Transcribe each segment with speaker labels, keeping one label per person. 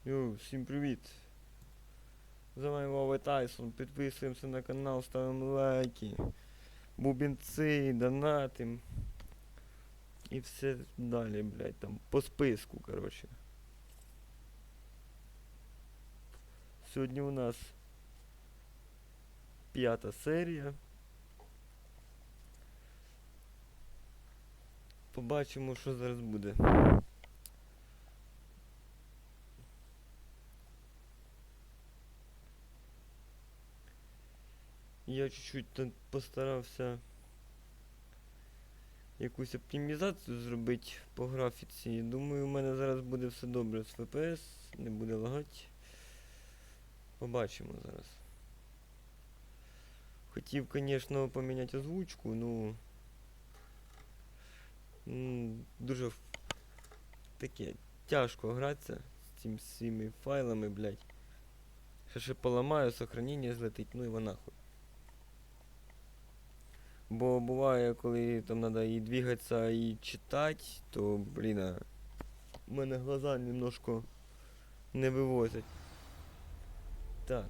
Speaker 1: Йоу, всім привіт! З вами Вова Тайсон, підписуємося на канал, ставимо лайки, бубенці, донатим і все далі, блядь, там по списку, короче. Сьогодні у нас 5-та серія. Побачимо, що зараз буде. Я чуть-чуть постарався якусь оптимізацію зробити по графіці. Думаю, у мене зараз буде все добре з FPS, не буде лагати. Побачимо зараз. Хотів, звісно, поміняти озвучку, ну дуже таке тяжко гратися з цими всіми файлами, блядь. Ще поламаю, сохранення злетить, ну і вона нахуй. Бо буває, коли там треба і двигатися, і читати, то, блін, у мене глаза немножко не вивозять. Так.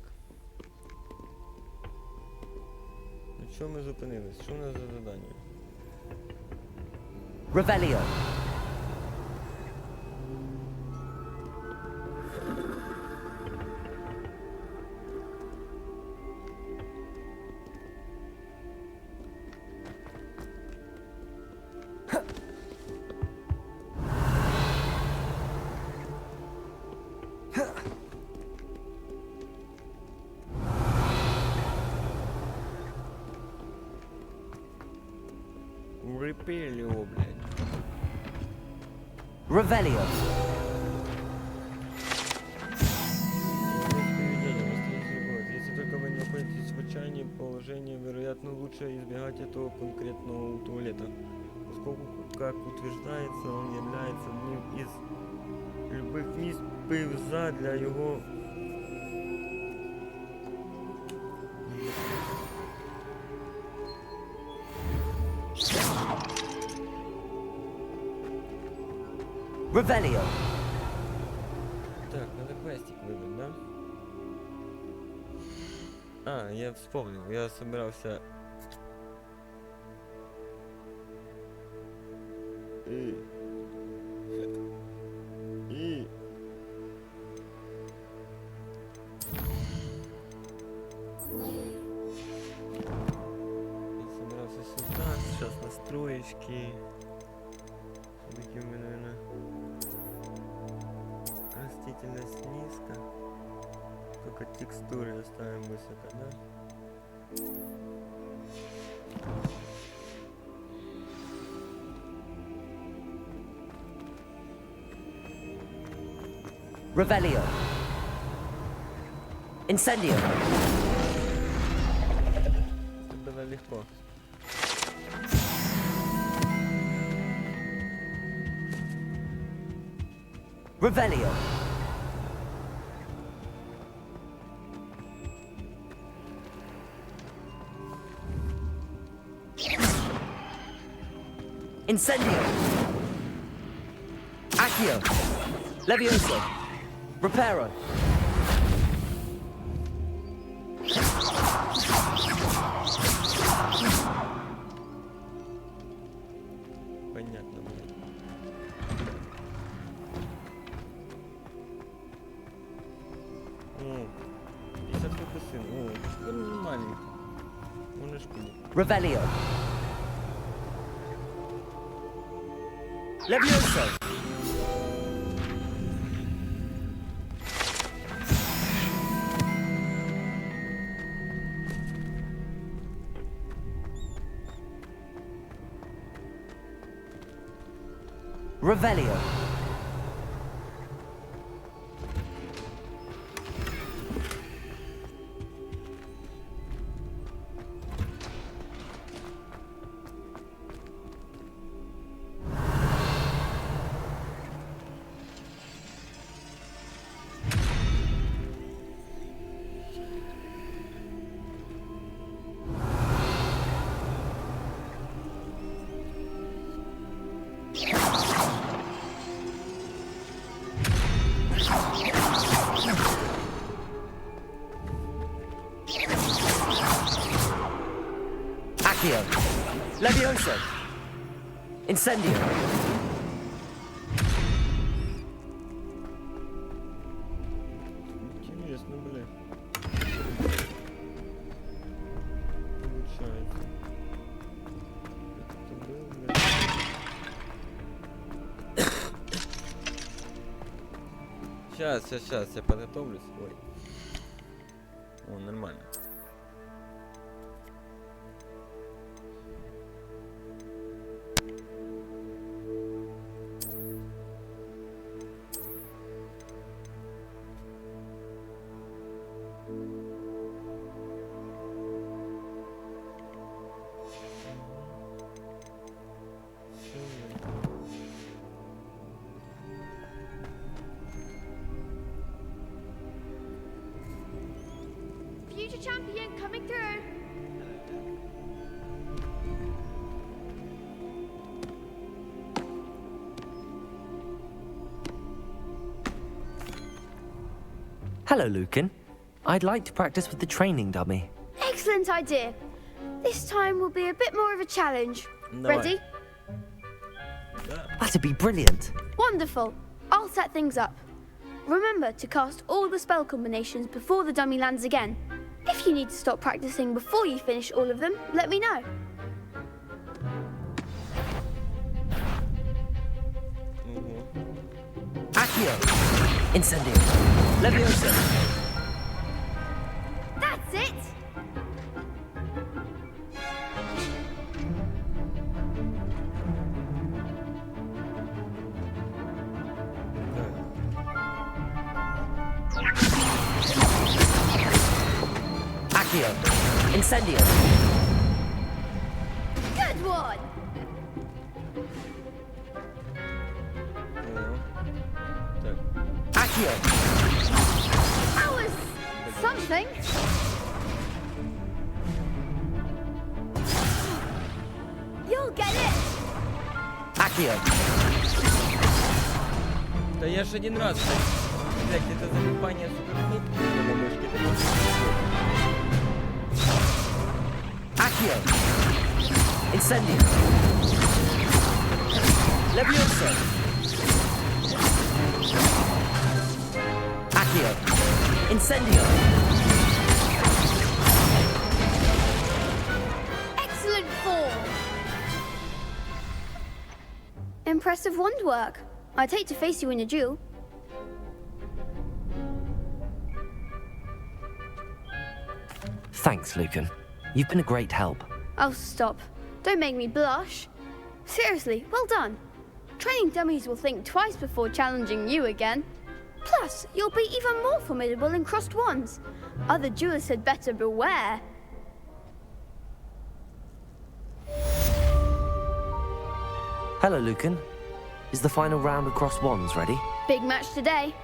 Speaker 1: На чому ми зупинились? Що у нас за завдання?
Speaker 2: Revelio.
Speaker 1: Репеліо, блядь.
Speaker 2: Revelio.
Speaker 1: Если только вы находитесь в отчаянии положении, вероятно, лучше избегать этого конкретного туалета, поскольку, как утверждается, он является одним из любых мест пивза для его
Speaker 2: Revelio.
Speaker 1: Так, надо квестик выбрать, да? А, я вспомнил, я собирался... И... Я собирался сюда, сейчас настроечки. Все-таки у меня, наверное... Растительность низко. Только текстуры оставим высоко, да?
Speaker 2: Revelio. Incendio.
Speaker 1: Это было легко.
Speaker 2: Revelio. Incendio. Accio. Levioso. Reparo.
Speaker 1: Понятно, блядь. О, 50 фокусин. О, это нормально. Можно шпилить.
Speaker 2: Revelio. Levioso. Revelio. Accio. Levioso. Incendio.
Speaker 1: Интересно, бля. Получается. Это был, бля. Сейчас, я подготовлюсь. Ой. О, нормально.
Speaker 3: Future champion coming through.
Speaker 2: Hello, Lucan. I'd like to practice with the training dummy.
Speaker 3: Excellent idea. This time will be a bit more of a challenge.
Speaker 1: Давай.
Speaker 3: Ready?
Speaker 2: That'd be brilliant.
Speaker 3: Wonderful. I'll set things up. Remember to cast all the spell combinations before the dummy lands again. If you need to stop practicing before you finish all of them, let me know.
Speaker 2: Accio. Incendio. Levioso.
Speaker 3: That's it!
Speaker 2: Accio. Incendio.
Speaker 3: Good one!
Speaker 1: Так.
Speaker 2: Accio.
Speaker 3: That was something. You'll get it!
Speaker 2: Accio.
Speaker 1: Да я ж один раз, блядь, это залипание суперкнопки на мышке.
Speaker 2: Accio. Incendio. Levioso. Accio. Incendio.
Speaker 3: Excellent form! Impressive wand work. I'd hate to face you in a duel.
Speaker 2: Thanks, Lucan. You've been a great help.
Speaker 3: Oh, stop. Don't make me blush. Seriously, well done. Training dummies will think twice before challenging you again. Plus, you'll be even more formidable in crossed wands. Other duelists had better beware.
Speaker 2: Hello, Lucan. Is the final round of cross wands ready?
Speaker 3: Big match today.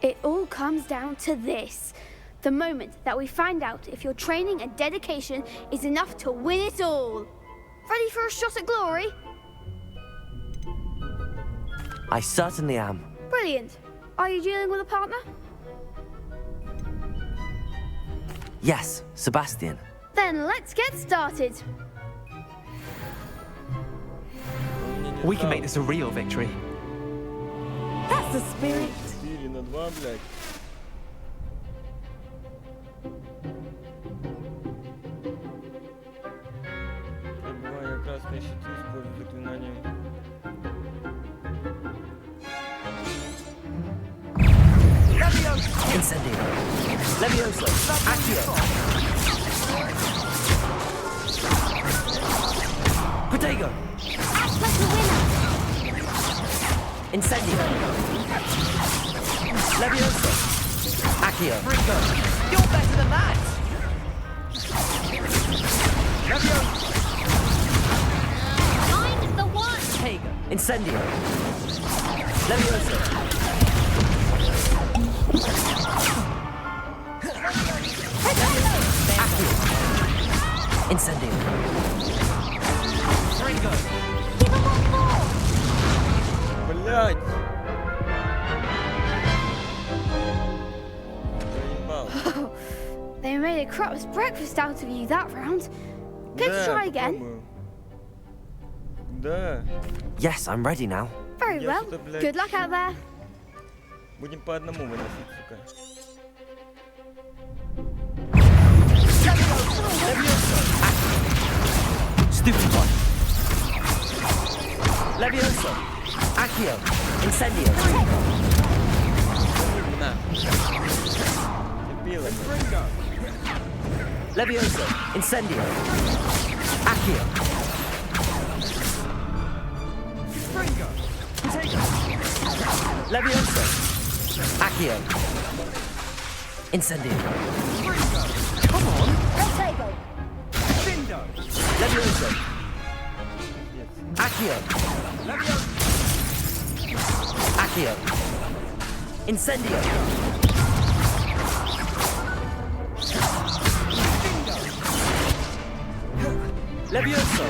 Speaker 3: It all comes down to this. The moment that we find out if your training and dedication is enough to win it all. Ready for a shot at glory?
Speaker 2: I certainly am.
Speaker 3: Brilliant. Are you dealing with a partner?
Speaker 2: Yes, Sebastian.
Speaker 3: Then let's get started.
Speaker 4: We can make this a real victory.
Speaker 3: That's the spirit.
Speaker 1: 4-2, блядь. Пробивая красные щиты, используя заклинание.
Speaker 2: Incendio. Levioso. Accio. Protego.
Speaker 3: Act like a winner.
Speaker 2: Incendio. Levioso. Accio.
Speaker 4: You're better than that!
Speaker 3: I'm the one.
Speaker 2: Protego. Incendio. Levioso. Accio. Incendio.
Speaker 3: Give him one more.
Speaker 1: Блядь!
Speaker 3: made a crap's breakfast out of you that round. Good to try again.
Speaker 1: попробую. Да.
Speaker 2: Yes, I'm ready now.
Speaker 3: Very
Speaker 1: Я
Speaker 3: well.
Speaker 1: что-то, блядь,
Speaker 3: Good luck out there.
Speaker 1: Будем по одному выносить, сука.
Speaker 2: Stupid one. Levioso. Accio. Incendio.
Speaker 1: На. Дебила.
Speaker 2: Levioso. Incendio. Accio. Levioso. Accio. Incendio.
Speaker 3: Protego.
Speaker 2: Levioso. Accio. Accio. Incendio. Levioso.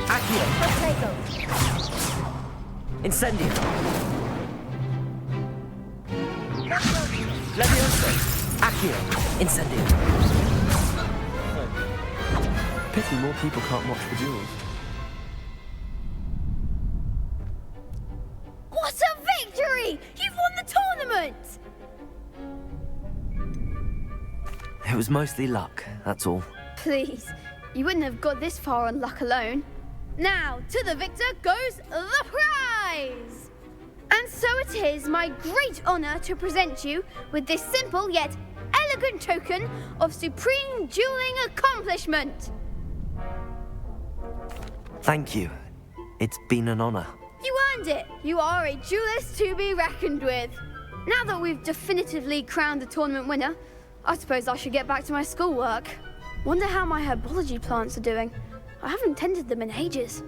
Speaker 2: Accio.
Speaker 3: Protego.
Speaker 2: Incendio. Levioso. Accio. Incendio.
Speaker 4: Pity more people can't watch the duels.
Speaker 3: What a victory! You've won the tournament!
Speaker 2: It was mostly luck, that's all.
Speaker 3: Please, you wouldn't have got this far on luck alone. Now, to the victor goes the prize! And so it is my great honor to present you with this simple yet elegant token of supreme dueling accomplishment.
Speaker 2: Thank you. It's been an honor.
Speaker 3: You earned it. You are a duelist to be reckoned with. Now that we've definitively crowned the tournament winner, I suppose I should get back to my schoolwork. Wonder how my herbology plants are doing. I haven't tended them in ages.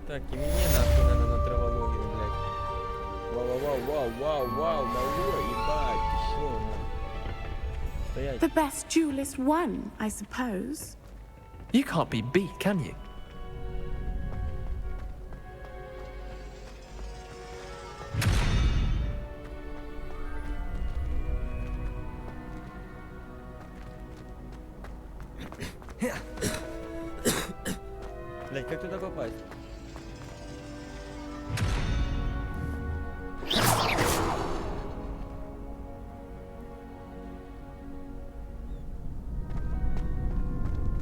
Speaker 1: Так, и мне нахуй надо на травологию, блядь. Вау, малой, ебать, ты шо, нахуй? Стоять.
Speaker 5: The best duelist won, I suppose.
Speaker 4: You can't be beat, can you?
Speaker 1: Блядь, как туда попасть?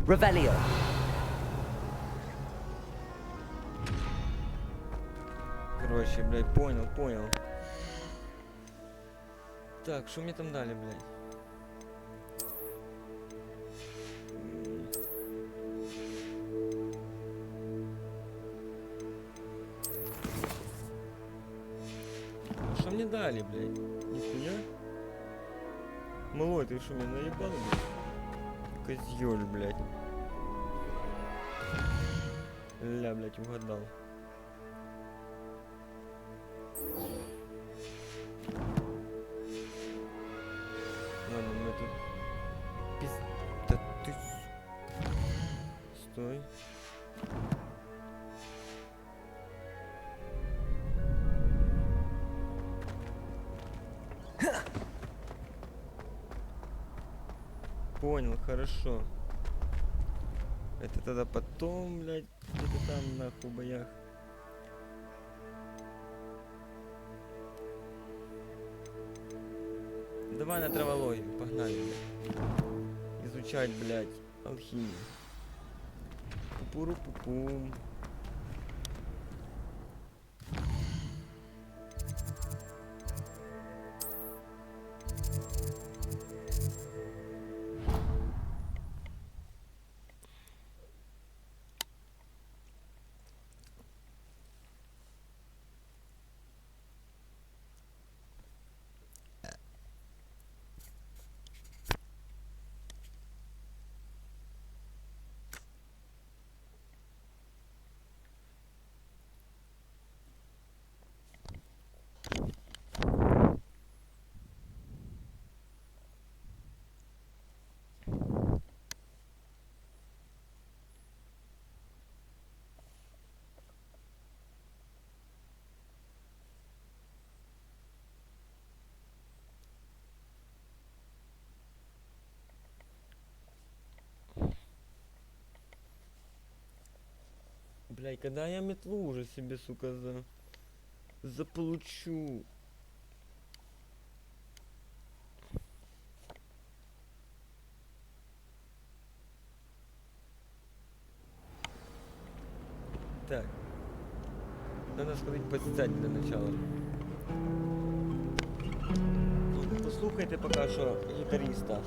Speaker 2: Revelio.
Speaker 1: Короче, блядь, понял. Так, что мне там дали, блядь? Что мне дали, блядь? Нихуя? Малой, ты что, меня наебал, блядь? Козёль, блядь. Ля, блядь, угадал. Ладно, мы тут... Да ты... Стой. Понял, хорошо. Это тогда потом, блядь, где-то там нахуй в боях. Давай на травологию, погнали, блядь. Изучать, блядь, алхимию. Пупуру-пупум. Блядь, когда я метлу уже себе, сука, заполучу. Так. Надо сходить посцать для начала. Послухайте поки що гітариста.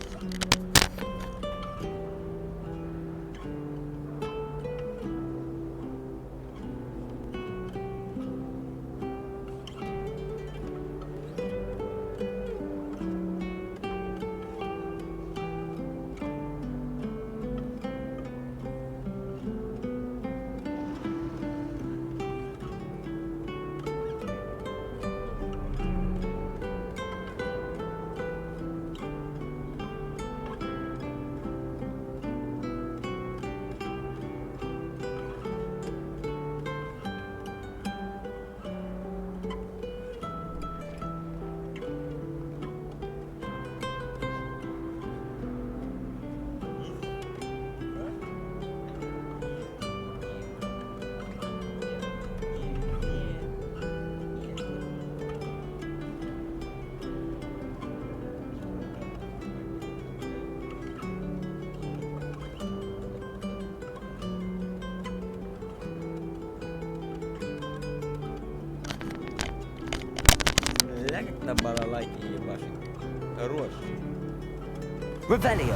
Speaker 1: Ля как на балалайке ебашит. Хорош.
Speaker 2: Revelio.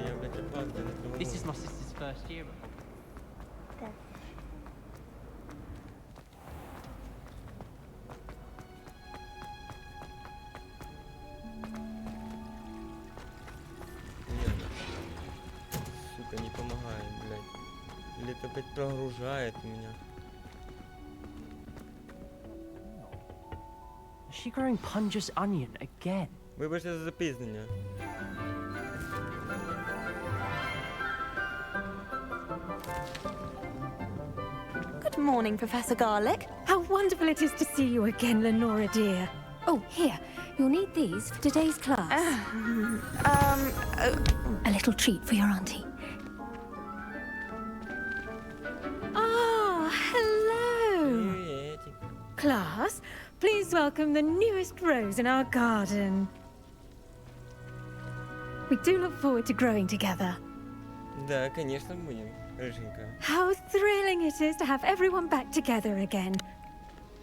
Speaker 1: Я, блядь, опаздываю на тревогу.
Speaker 4: This is my sister's first year.
Speaker 1: Нет. Сука, не помогает, блядь. Или это опять прогружает меня.
Speaker 2: Is she growing Punja's onion again?
Speaker 1: Вибачте за запізнення.
Speaker 6: Good morning, Professor Garlic. How wonderful it is to see you again, Lenora dear. Oh, here. You'll need these for today's class. A little treat for your auntie. Ah, hello.
Speaker 1: Приветик.
Speaker 6: Class, please welcome the newest rose in our garden. We do look forward to growing together.
Speaker 1: Да, конечно, будем, Рыженька.
Speaker 6: How thrilling it is to have everyone back together again.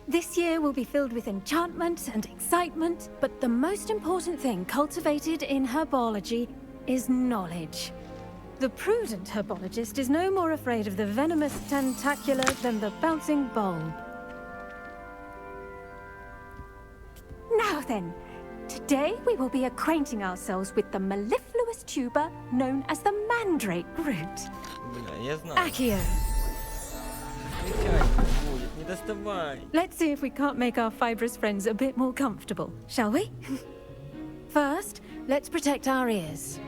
Speaker 6: This year will be filled with enchantment and excitement, but the most important thing cultivated in herbology is knowledge. The prudent herbologist is no more afraid of the venomous tentacular than the bouncing bulb. Now then, today we will be acquainting ourselves with the mellifluous tuber known as the mandrake root.
Speaker 1: Бля, я знаю.
Speaker 6: Accio.
Speaker 1: Встречайся будет, не доставай.
Speaker 6: Let's see if we can't make our fibrous friends a bit more comfortable, shall we? First, let's protect our ears.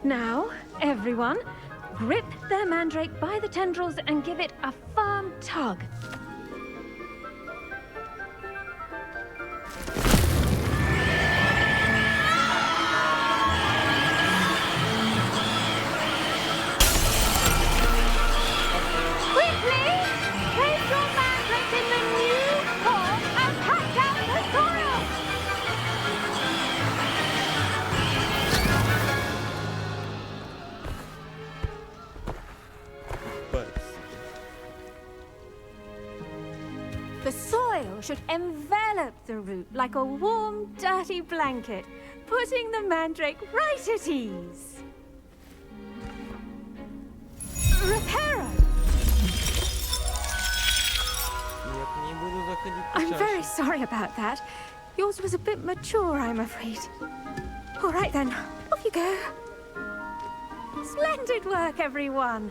Speaker 6: Now, everyone, grip their mandrake by the tendrils and give it a firm tug. Quickly! Place your mandrake in the new pot and pack out the soil! The soil should envelop the root like a warm, dirty blanket, putting the mandrake right at ease. Reparo!
Speaker 1: Нет, не буду заходить
Speaker 6: I'm very
Speaker 1: почаще.
Speaker 6: sorry about that. Yours was a bit mature, I'm afraid. All right then, off you go. Splendid work, everyone.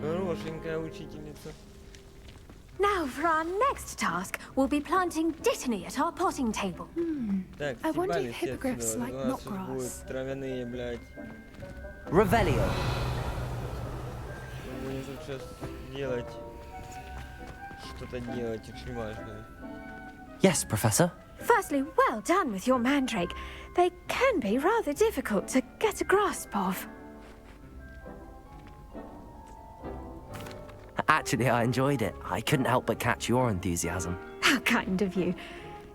Speaker 1: Хорошенькая учительница.
Speaker 6: Now for our next task, we'll be planting dittany at our potting table.
Speaker 1: Так,
Speaker 5: I wonder
Speaker 1: съебались
Speaker 5: if
Speaker 1: все
Speaker 5: hippogriffs
Speaker 1: отсюда.
Speaker 5: like
Speaker 1: У нас тут
Speaker 5: knotgrass.
Speaker 1: будут травяные, блядь.
Speaker 2: Revelio.
Speaker 1: Мы будем тут сейчас делать. Что-то делать очень важное.
Speaker 2: Yes, Professor.
Speaker 6: Firstly, well done with your mandrake. They can be rather difficult to get a grasp of.
Speaker 2: Actually, I enjoyed it. I couldn't help but catch your enthusiasm.
Speaker 6: How kind of you.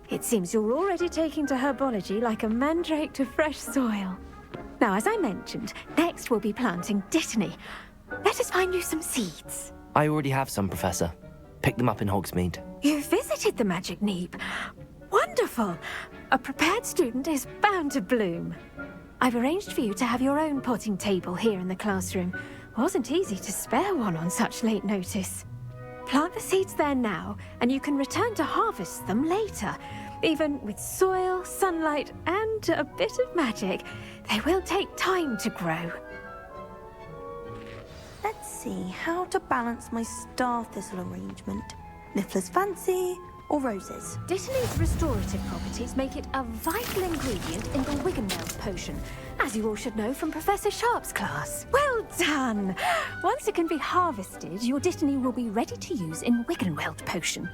Speaker 6: It seems you're already taking to herbology like a mandrake to fresh soil. Now, as I mentioned, next we'll be planting dittany. Let us find you some seeds.
Speaker 2: I already have some, Professor. Picked them up in Hogsmeade.
Speaker 6: You visited the Magic Neep. Wonderful. A prepared student is bound to bloom. I've arranged for you to have your own potting table here in the classroom. Wasn't easy to spare one on such late notice. Plant the seeds there now, and you can return to harvest them later. Even with soil, sunlight, and a bit of magic, they will take time to grow.
Speaker 7: Let's see how to balance my star thistle arrangement. Niffler's fancy or roses?
Speaker 6: Dittany's restorative properties make it a vital ingredient in the Wiggenweld potion, as you all should know from Professor Sharp's class. Well done! Once it can be harvested, your Dittany will be ready to use in Wiggenweld potion.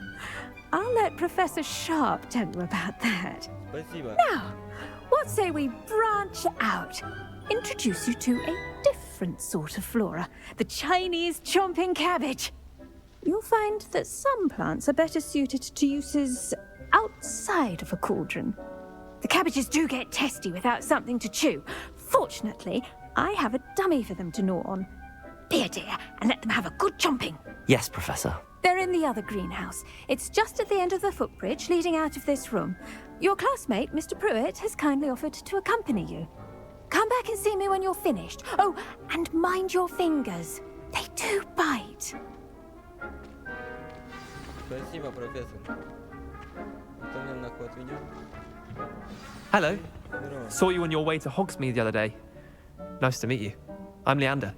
Speaker 6: I'll let Professor Sharp tell you about that.
Speaker 1: Спасибо.
Speaker 6: Now, what say we branch out? Introduce you to a different sort of flora, the Chinese chomping cabbage. You'll find that some plants are better suited to uses outside of a cauldron. The cabbages do get testy without something to chew. Fortunately, I have a dummy for them to gnaw on. Be a dear and let them have a good chomping.
Speaker 2: Yes, Professor.
Speaker 6: They're in the other greenhouse. It's just at the end of the footbridge leading out of this room. Your classmate, Mr. Pruitt, has kindly offered to accompany you. Come back and see me when you're finished. Oh, and mind your fingers. They do bite.
Speaker 1: Спасибо, профессор. Кто мне на ход ведет?
Speaker 4: Hello.
Speaker 1: Здорово.
Speaker 4: Saw you on your way to Hogsmeade the other day. Nice to meet you. I'm Leander.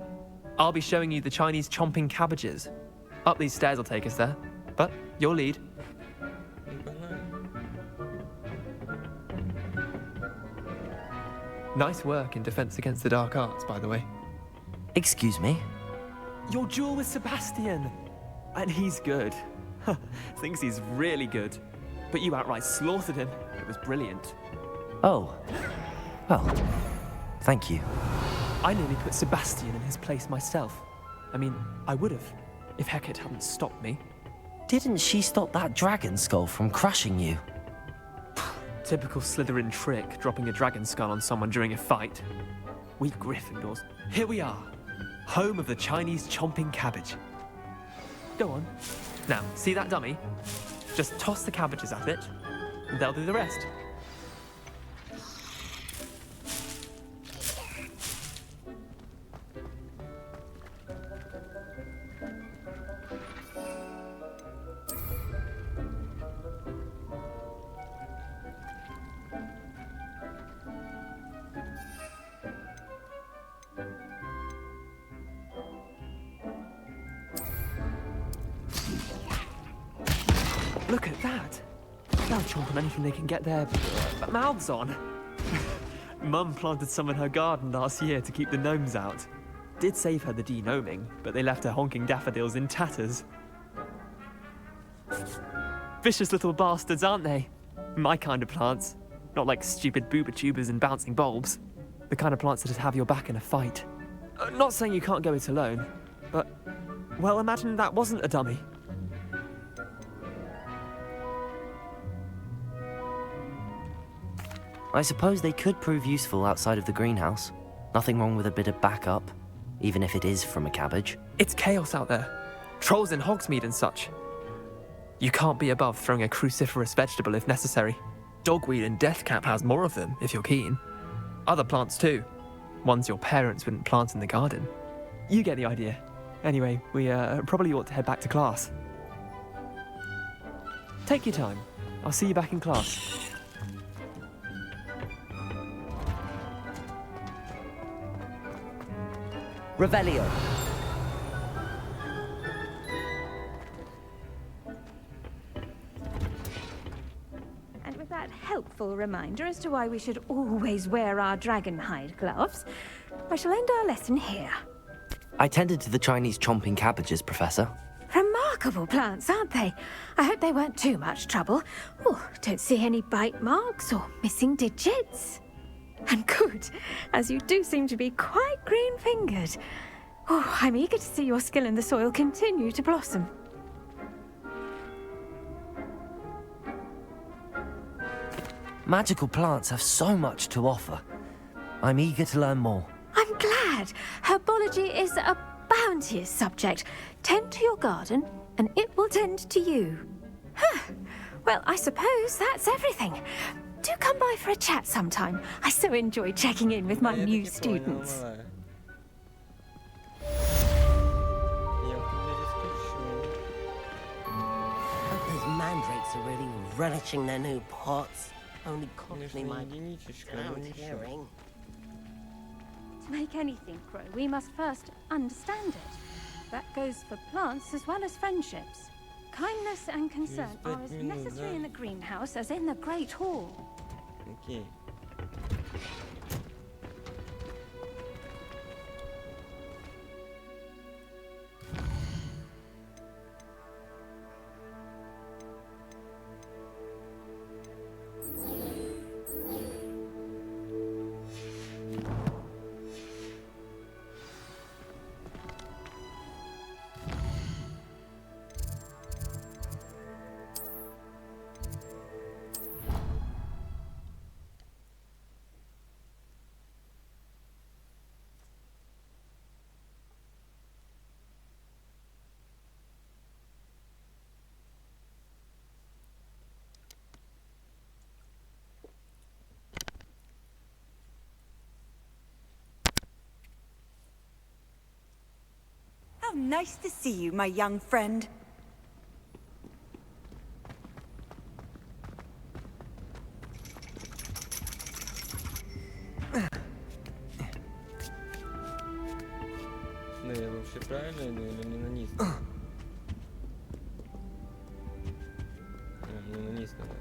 Speaker 4: I'll be showing you the Chinese chomping cabbages. Up these stairs will take us there. But your lead.
Speaker 1: Ну, погнали.
Speaker 4: Nice work in Defense Against the Dark Arts, by the way.
Speaker 2: Excuse me?
Speaker 4: Your duel with Sebastian! And he's good. Thinks he's really good. But you outright slaughtered him. It was brilliant.
Speaker 2: Oh. Well, thank you.
Speaker 4: I nearly put Sebastian in his place myself. I mean, I would have, if Hecate hadn't stopped me.
Speaker 2: Didn't she stop that dragon skull from crushing you?
Speaker 4: Typical Slytherin trick, dropping a dragon skull on someone during a fight. We Gryffindors. Here we are. Home of the Chinese chomping cabbage. Go on. Now, see that dummy? Just toss the cabbages at it, and they'll do the rest. Look at that! They'll chomp on anything they can get their mouths on. Mum planted some in her garden last year to keep the gnomes out. Did save her the de-gnoming, but they left her honking daffodils in tatters. Vicious little bastards, aren't they? My kind of plants. Not like stupid booba tubers and bouncing bulbs. The kind of plants that'd have your back in a fight. Not saying you can't go it alone, but... well, imagine that wasn't a dummy.
Speaker 2: I suppose they could prove useful outside of the greenhouse. Nothing wrong with a bit of backup, even if it is from a cabbage.
Speaker 4: It's chaos out there. Trolls in Hogsmeade and such. You can't be above throwing a cruciferous vegetable if necessary. Dogweed and deathcap has more of them, if you're keen. Other plants too. Ones your parents wouldn't plant in the garden. You get the idea. Anyway, we probably ought to head back to class. Take your time. I'll see you back in class.
Speaker 2: Revelio.
Speaker 6: And with that helpful reminder as to why we should always wear our dragonhide gloves, I shall end our lesson here.
Speaker 2: I tended to the Chinese chomping cabbages, Professor.
Speaker 6: Remarkable plants, aren't they? I hope they weren't too much trouble. Oh, don't see any bite marks or missing digits. And good, as you do seem to be quite green-fingered. Oh, I'm eager to see your skill in the soil continue to blossom.
Speaker 2: Magical plants have so much to offer. I'm eager to learn more.
Speaker 6: I'm glad. Herbology is a bounteous subject. Tend to your garden, and it will tend to you. Huh. Well, I suppose that's everything. Do come by for a chat sometime. I so enjoy checking in with my
Speaker 1: Я
Speaker 6: new
Speaker 1: таки понял,
Speaker 6: students.
Speaker 1: малая. Я в тебе скучу.
Speaker 8: Hope those mandrakes are really relishing their new pots. Only cost me
Speaker 1: Конечно,
Speaker 8: my
Speaker 1: единичечка, но
Speaker 8: ground
Speaker 1: ничего.
Speaker 8: clearing.
Speaker 6: To make anything grow, we must first understand it. That goes for plants as well as friendships. Kindness and concern are as necessary in the greenhouse as in the Great Hall.
Speaker 1: Окей.
Speaker 9: How nice to see you, my young friend.
Speaker 1: Ну я вообще правильно иду или не на низ? Не на низ надо.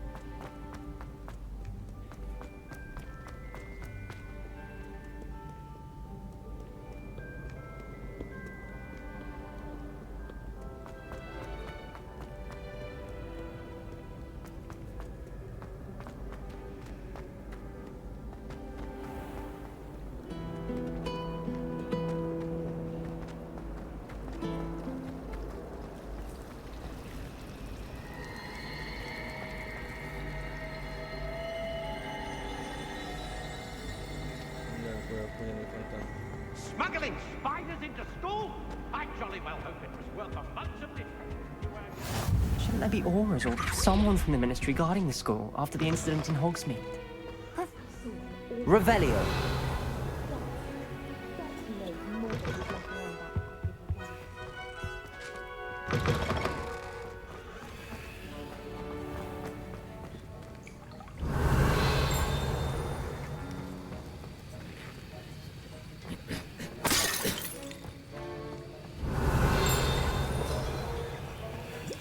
Speaker 1: Охуенный фонтан.
Speaker 10: Smuggling spiders into school? I jolly well hope it was worth a month's of detention.
Speaker 11: Shouldn't there be aurors or someone from the ministry guarding the school after the incident in Hogsmeade?
Speaker 2: Revelio.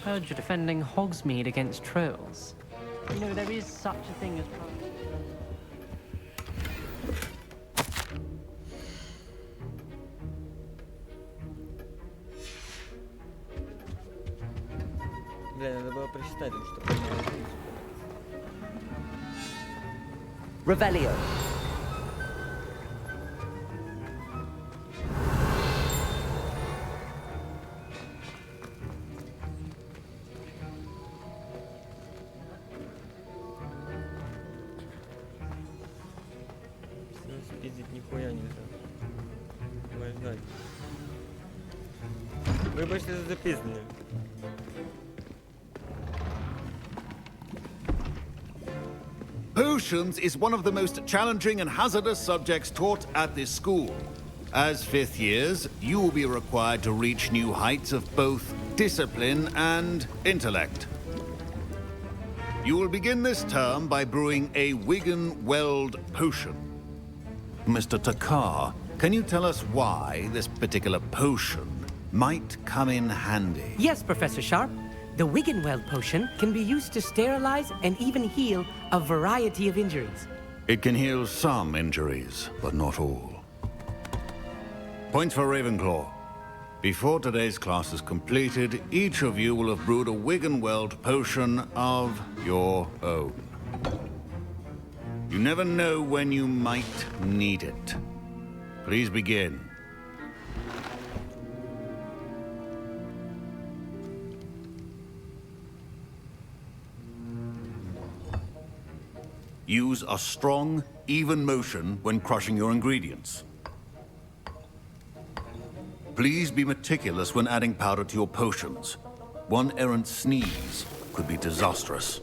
Speaker 11: Heard you're defending Hogsmeade against trolls. You know, there is such a thing as...
Speaker 1: Бля, надо было прочитать, потому что...
Speaker 2: Revelio.
Speaker 1: Спиздить нихуя нельзя. Давай ждать. Вибачте за запізнення.
Speaker 12: Potions is one of the most challenging and hazardous subjects taught at this school. As fifth years, you will be required to reach new heights of both discipline and intellect. You will begin this term by brewing a Wigan-Weld potion. Mr. Takar, can you tell us why this particular potion might come in handy?
Speaker 13: Yes, Professor Sharp. The Wigan-Weld potion can be used to sterilize and even heal a variety of injuries.
Speaker 12: It can heal some injuries, but not all. Points for Ravenclaw. Before today's class is completed, each of you will have brewed a Wiggenweld potion of your own. You never know when you might need it. Please begin. Use a strong, even motion when crushing your ingredients. Please be meticulous when adding powder to your potions. One errant sneeze could be disastrous.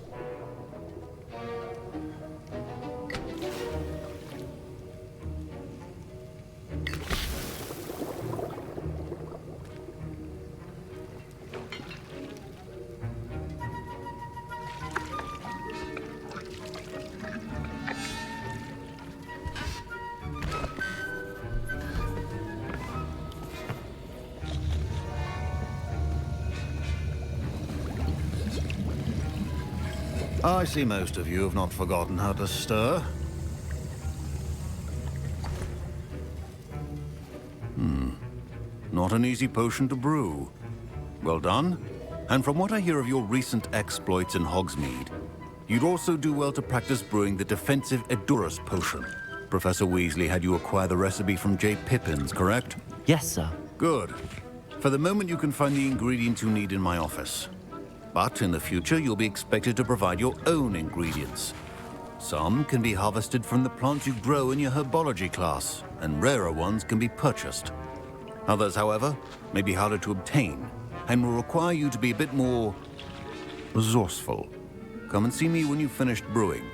Speaker 12: I see most of you have not forgotten how to stir. Not an easy potion to brew. Well done. And from what I hear of your recent exploits in Hogsmeade, you'd also do well to practice brewing the defensive Edurus potion. Professor Weasley had you acquire the recipe from J. Pippins, correct?
Speaker 2: Yes, sir.
Speaker 12: Good. For the moment, you can find the ingredients you need in my office. But in the future, you'll be expected to provide your own ingredients. Some can be harvested from the plants you grow in your herbology class, and rarer ones can be purchased. Others, however, may be harder to obtain, and will require you to be a bit more resourceful. Come and see me when you've finished brewing,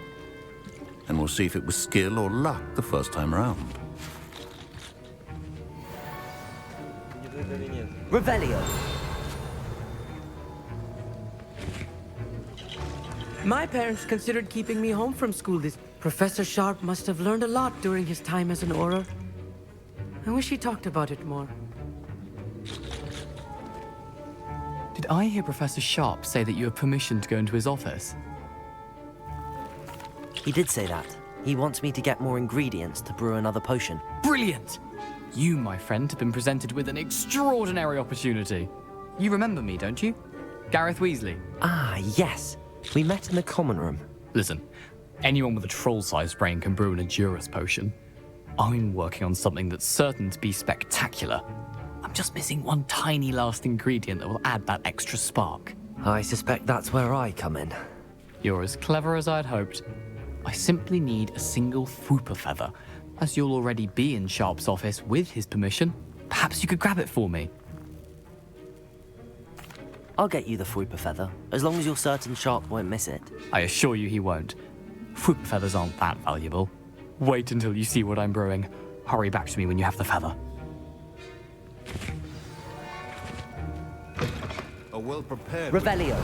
Speaker 12: and we'll see if it was skill or luck the first time around.
Speaker 13: Revelio. My parents considered keeping me home from school this... Professor Sharp must have learned a lot during his time as an Auror. I wish he talked about it more.
Speaker 14: Did I hear Professor Sharp say that you have permission to go into his office?
Speaker 2: He did say that. He wants me to get more ingredients to brew another potion.
Speaker 14: Brilliant! You, my friend, have been presented with an extraordinary opportunity. You remember me, don't you? Gareth Weasley.
Speaker 2: Ah, yes. We met in the common room.
Speaker 14: Listen, anyone with a troll-sized brain can brew an Edurus potion. I'm working on something that's certain to be spectacular. I'm just missing one tiny last ingredient that will add that extra spark.
Speaker 2: I suspect that's where I come in.
Speaker 14: You're as clever as I'd hoped. I simply need a single Fwooper feather. As you'll already be in Sharp's office with his permission, perhaps you could grab it for me.
Speaker 2: I'll get you the Fwooper feather, as long as you're certain Sharp won't miss it.
Speaker 14: I assure you he won't. Fwooper feathers aren't that valuable. Wait until you see what I'm brewing. Hurry back to me when you have the feather.
Speaker 12: A well-prepared...
Speaker 13: Revelio.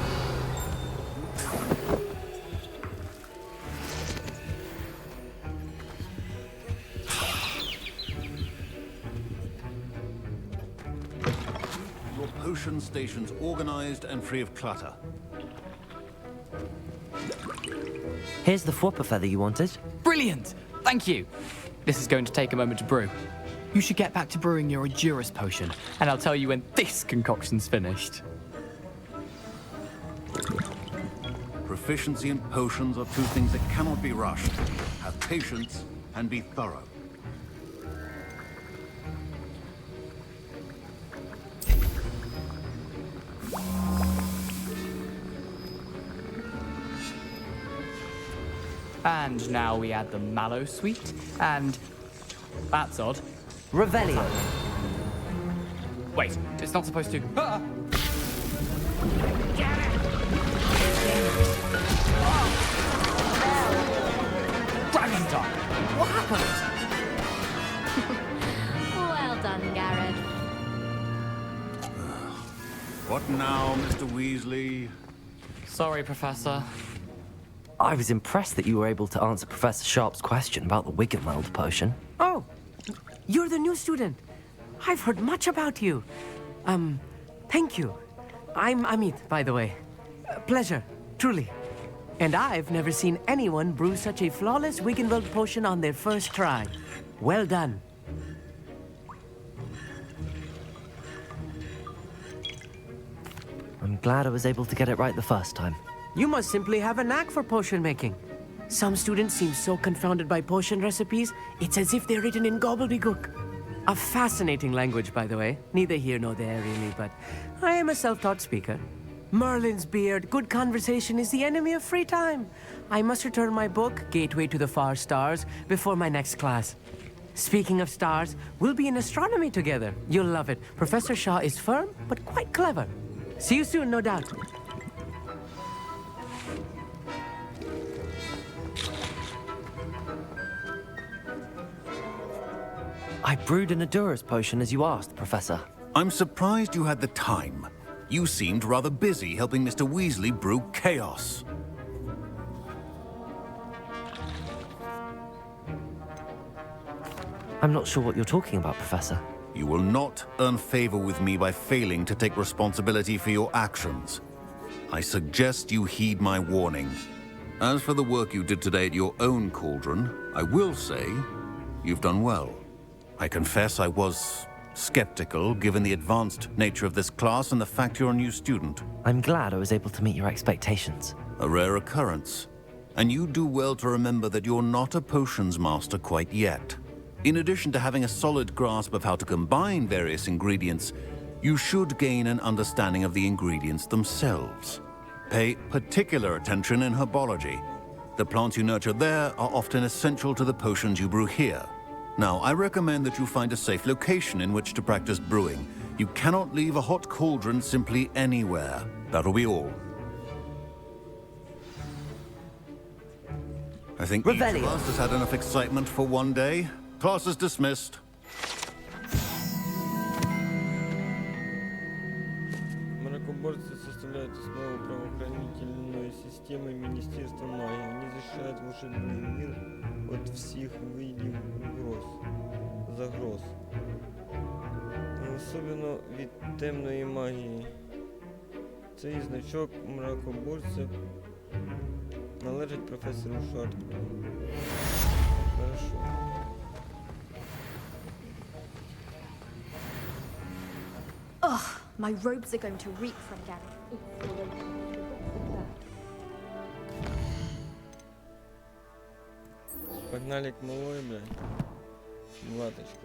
Speaker 12: Your potion station's organized and free of clutter.
Speaker 2: Here's the Fwooper feather you wanted.
Speaker 14: Brilliant! Thank you! This is going to take a moment to brew. You should get back to brewing your Edurus potion, and I'll tell you when this concoction's finished.
Speaker 12: Proficiency in potions are two things that cannot be rushed. Have patience and be thorough.
Speaker 14: And now we add the mallow sweet, and... that's odd.
Speaker 13: Revelio.
Speaker 14: Wait, it's not supposed to... Ah! Dragon time! What happened?
Speaker 3: Well done, Gareth.
Speaker 12: What now, Mr. Weasley?
Speaker 14: Sorry, Professor.
Speaker 2: I was impressed that you were able to answer Professor Sharp's question about the Wiggenweld potion.
Speaker 13: Oh, you're the new student. I've heard much about you. Thank you. I'm Amit, by the way. Pleasure, truly. And I've never seen anyone brew such a flawless Wiggenweld potion on their first try. Well done.
Speaker 2: I'm glad I was able to get it right the first time.
Speaker 13: You must simply have a knack for potion making. Some students seem so confounded by potion recipes, it's as if they're written in gobbledygook. A fascinating language, by the way. Neither here nor there, really, but I am a self-taught speaker. Merlin's beard, good conversation is the enemy of free time. I must return my book, Gateway to the Far Stars, before my next class. Speaking of stars, we'll be in astronomy together. You'll love it. Professor Shaw is firm, but quite clever. See you soon, no doubt.
Speaker 2: I brewed an Adurus potion as you asked, Professor.
Speaker 12: I'm surprised you had the time. You seemed rather busy helping Mr. Weasley brew chaos.
Speaker 2: I'm not sure what you're talking about, Professor.
Speaker 12: You will not earn favor with me by failing to take responsibility for your actions. I suggest you heed my warning. As for the work you did today at your own cauldron, I will say you've done well. I confess I was skeptical, given the advanced nature of this class and the fact you're a new student.
Speaker 2: I'm glad I was able to meet your expectations.
Speaker 12: A rare occurrence. And you do well to remember that you're not a potions master quite yet. In addition to having a solid grasp of how to combine various ingredients, you should gain an understanding of the ingredients themselves. Pay particular attention in herbology. The plants you nurture there are often essential to the potions you brew here. Now, I recommend that you find a safe location in which to practice brewing. You cannot leave a hot cauldron simply anywhere. That'll be all. I think each of us has had enough excitement for one day. Class is dismissed.
Speaker 1: Мракоборцы составляют основу правоохранительной системы Министерства магии. Они защищают волшебный мир от всех видів загроз. Особливо від темної магії. Цей значок мракоборців належить професору Шарту. Хорошо.
Speaker 15: Ugh, my robes are going to reek from Gary.
Speaker 1: Погнали к малой, блядь. Млаточка.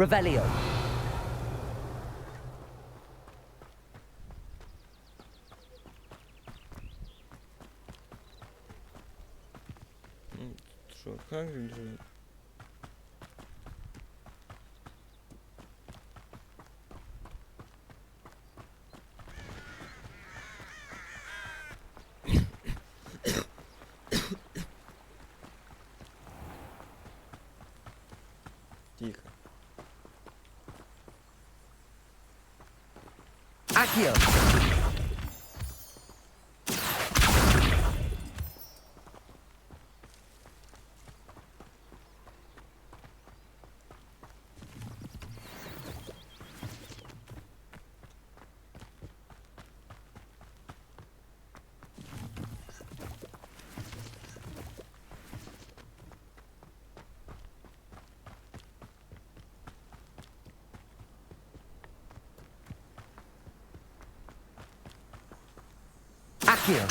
Speaker 2: Revelio.
Speaker 1: Что, Хагрид же? Тихо.
Speaker 2: Accio. Dякую.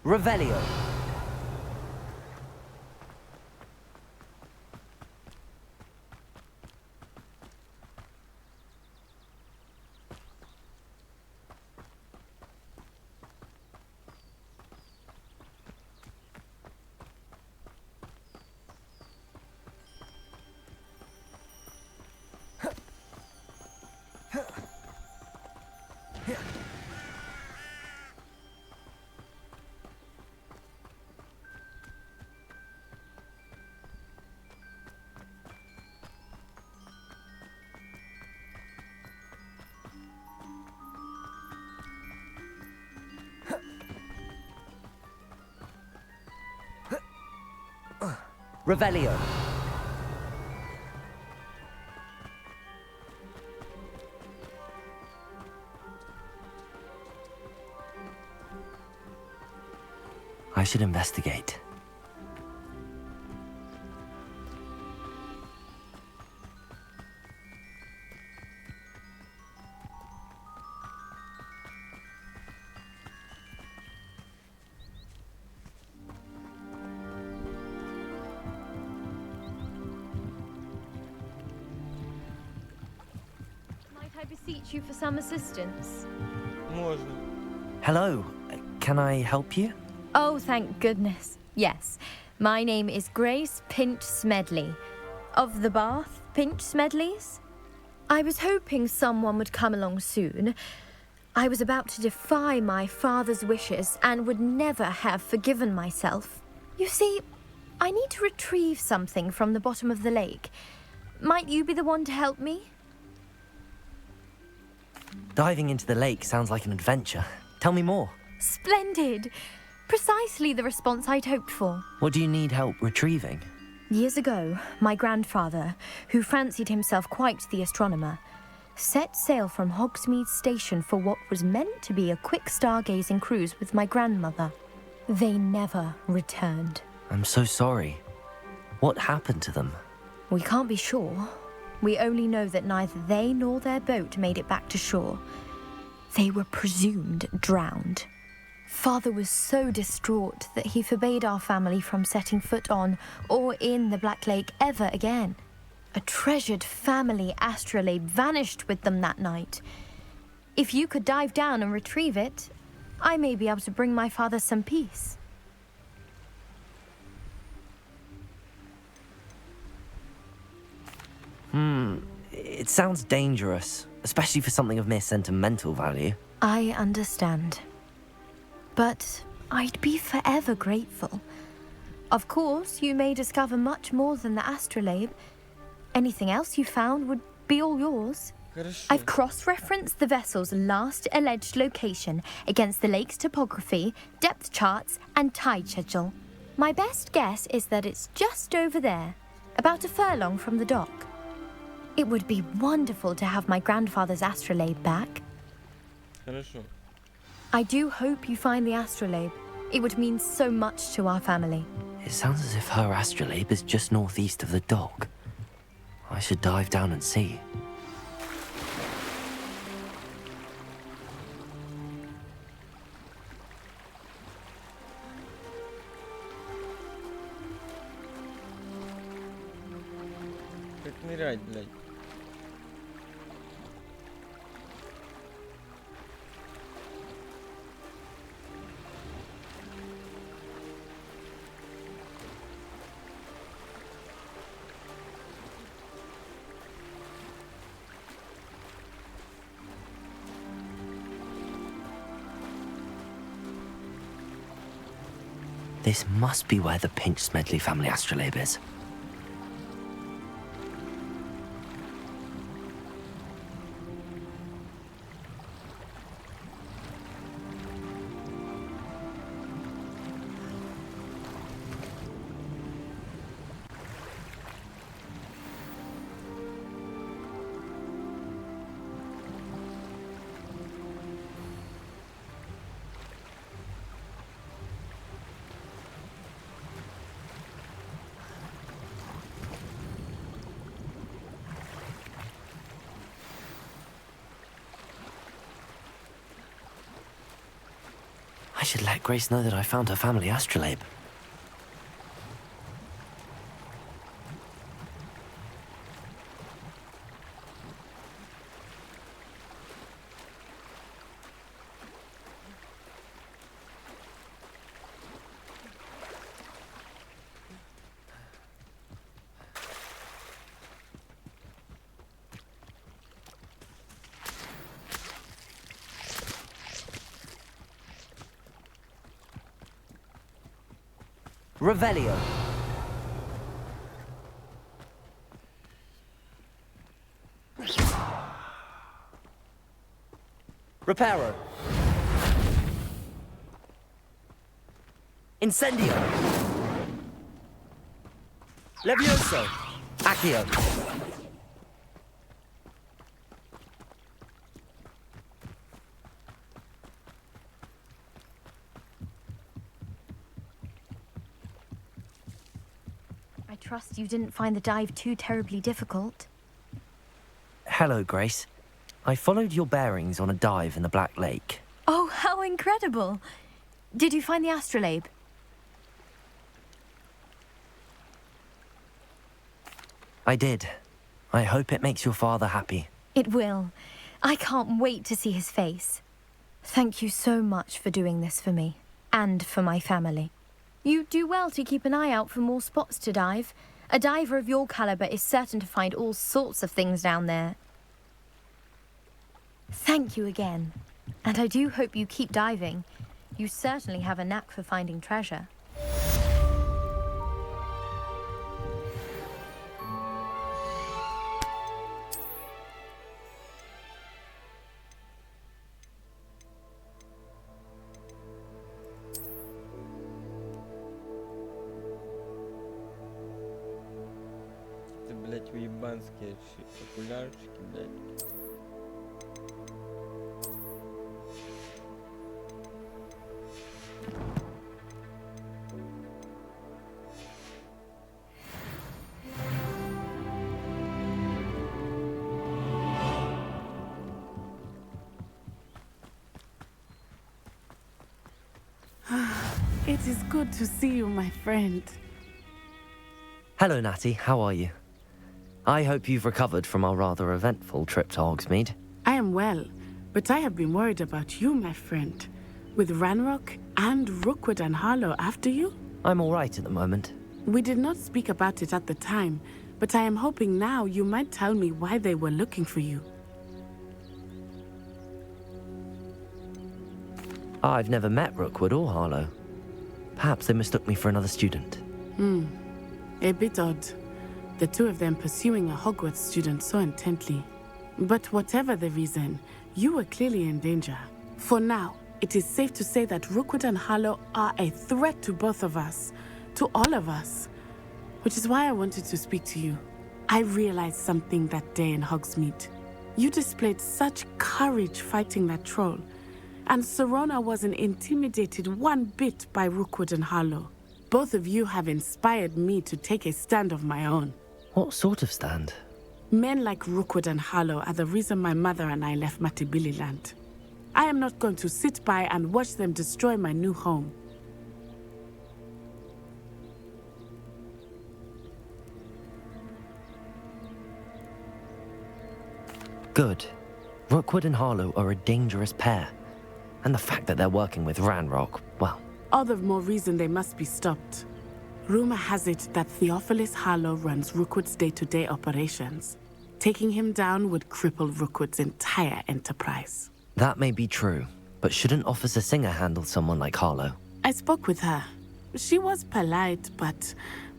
Speaker 2: Revelio. Revelio. I should investigate.
Speaker 16: Might I beseech you for some assistance?
Speaker 1: Можно.
Speaker 2: Hello. Can I help you?
Speaker 16: Oh, thank goodness. Yes. My name is Grace Pinch Smedley. Of the Bath Pinch Smedleys? I was hoping someone would come along soon. I was about to defy my father's wishes and would never have forgiven myself. You see, I need to retrieve something from the bottom of the lake. Might you be the one to help me?
Speaker 2: Diving into the lake sounds like an adventure. Tell me more.
Speaker 16: Splendid! Precisely the response I'd hoped for.
Speaker 2: What do you need help retrieving?
Speaker 16: Years ago, my grandfather, who fancied himself quite the astronomer, set sail from Hogsmeade Station for what was meant to be a quick stargazing cruise with my grandmother. They never returned.
Speaker 2: I'm so sorry. What happened to them?
Speaker 16: We can't be sure. We only know that neither they nor their boat made it back to shore. They were presumed drowned. Father was so distraught that he forbade our family from setting foot on or in the Black Lake ever again. A treasured family astrolabe vanished with them that night. If you could dive down and retrieve it, I may be able to bring my father some peace.
Speaker 2: It sounds dangerous, especially for something of mere sentimental value.
Speaker 16: I understand. But I'd be forever grateful. Of course, you may discover much more than the astrolabe. Anything else you found would be all yours.
Speaker 1: Хорошо.
Speaker 16: I've cross-referenced the vessel's last alleged location against the lake's topography, depth charts, and tide schedule. My best guess is that it's just over there, about a furlong from the dock. It would be wonderful to have my grandfather's astrolabe back.
Speaker 1: Хорошо.
Speaker 16: I do hope you find the astrolabe. It would mean so much to our family.
Speaker 2: It sounds as if her astrolabe is just northeast of the dock. I should dive down and see.
Speaker 1: Как нырять, блядь?
Speaker 2: This must be where the Pinch Smedley family astrolabe is. I should let Grace know that I found her family astrolabe. Revelio. Reparo. Incendio. Levioso. Accio.
Speaker 16: I trust you didn't find the dive too terribly difficult.
Speaker 2: Hello, Grace. I followed your bearings on a dive in the Black Lake.
Speaker 16: Oh, how incredible! Did you find the astrolabe?
Speaker 2: I did. I hope it makes your father happy.
Speaker 16: It will. I can't wait to see his face. Thank you so much for doing this for me, and for my family. You do well to keep an eye out for more spots to dive. A diver of your caliber is certain to find all sorts of things down there. Thank you again. And I do hope you keep diving. You certainly have a knack for finding treasure.
Speaker 1: Это, блядь, уебанские окулярчики, блядь.
Speaker 5: It is good to see you, my friend.
Speaker 2: Hello, Natty. How are you? I hope you've recovered from our rather eventful trip to Hogsmeade.
Speaker 5: I am well, but I have been worried about you, my friend. With Ranrock and Rookwood and Harlow after you?
Speaker 2: I'm all right at the moment.
Speaker 5: We did not speak about it at the time, but I am hoping now you might tell me why they were looking for you.
Speaker 2: I've never met Rookwood or Harlow. Perhaps they mistook me for another student.
Speaker 5: A bit odd. The two of them pursuing a Hogwarts student so intently. But whatever the reason, you were clearly in danger. For now, it is safe to say that Rookwood and Harlow are a threat to both of us. To all of us. Which is why I wanted to speak to you. I realized something that day in Hogsmeade. You displayed such courage fighting that troll. And Serona wasn't intimidated one bit by Rookwood and Harlow. Both of you have inspired me to take a stand of my own.
Speaker 2: What sort of stand?
Speaker 5: Men like Rookwood and Harlow are the reason my mother and I left Matibili land. I am not going to sit by and watch them destroy my new home.
Speaker 2: Good. Rookwood and Harlow are a dangerous pair. And the fact that they're working with Ranrock, well...
Speaker 5: All the more reason they must be stopped. Rumor has it that Theophilus Harlow runs Rookwood's day-to-day operations. Taking him down would cripple Rookwood's entire enterprise.
Speaker 2: That may be true, but shouldn't Officer Singer handle someone like Harlow?
Speaker 5: I spoke with her. She was polite, but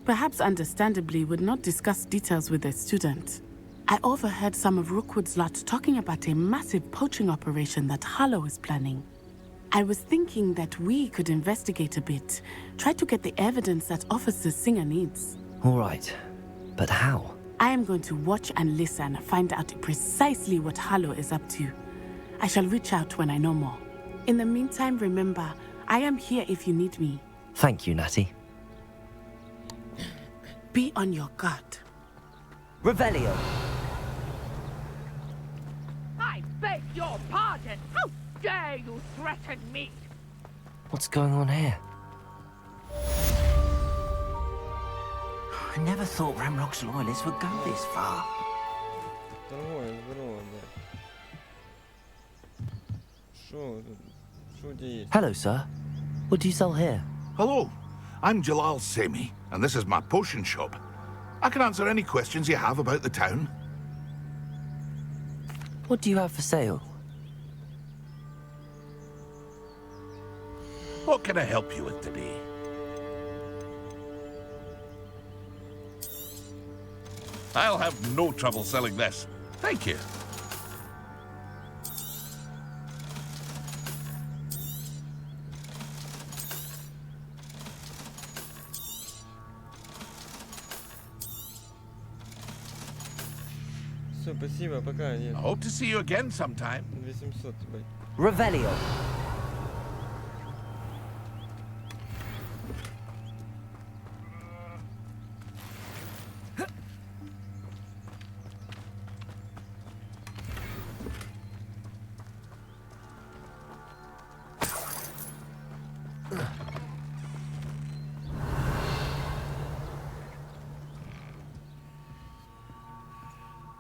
Speaker 5: perhaps understandably would not discuss details with a student. I overheard some of Rookwood's lot talking about a massive poaching operation that Harlow is planning. I was thinking that we could investigate a bit, try to get the evidence that Officer Singer needs.
Speaker 2: All right, but how?
Speaker 5: I am going to watch and listen, find out precisely what Harlow is up to. I shall reach out when I know more. In the meantime, remember, I am here if you need me.
Speaker 2: Thank you, Natty.
Speaker 5: Be on your guard.
Speaker 2: Revelio.
Speaker 10: I beg your pardon! How dare you threaten me?
Speaker 2: What's going on here?
Speaker 8: I never thought Ramrock's loyalists would go this far.
Speaker 1: Здорово, да. Шо у тебя есть?
Speaker 2: Hello, sir. What do you sell here?
Speaker 17: Hello, I'm Jalal Semi, and this is my potion shop. I can answer any questions you have about the town.
Speaker 2: What do you have for sale?
Speaker 17: What can I help you with today? I'll have no trouble selling this. Thank you.
Speaker 1: Все, спасибо, пока. Нет.
Speaker 17: I hope to see you again sometime.
Speaker 1: 800, ебать.
Speaker 2: Revelio.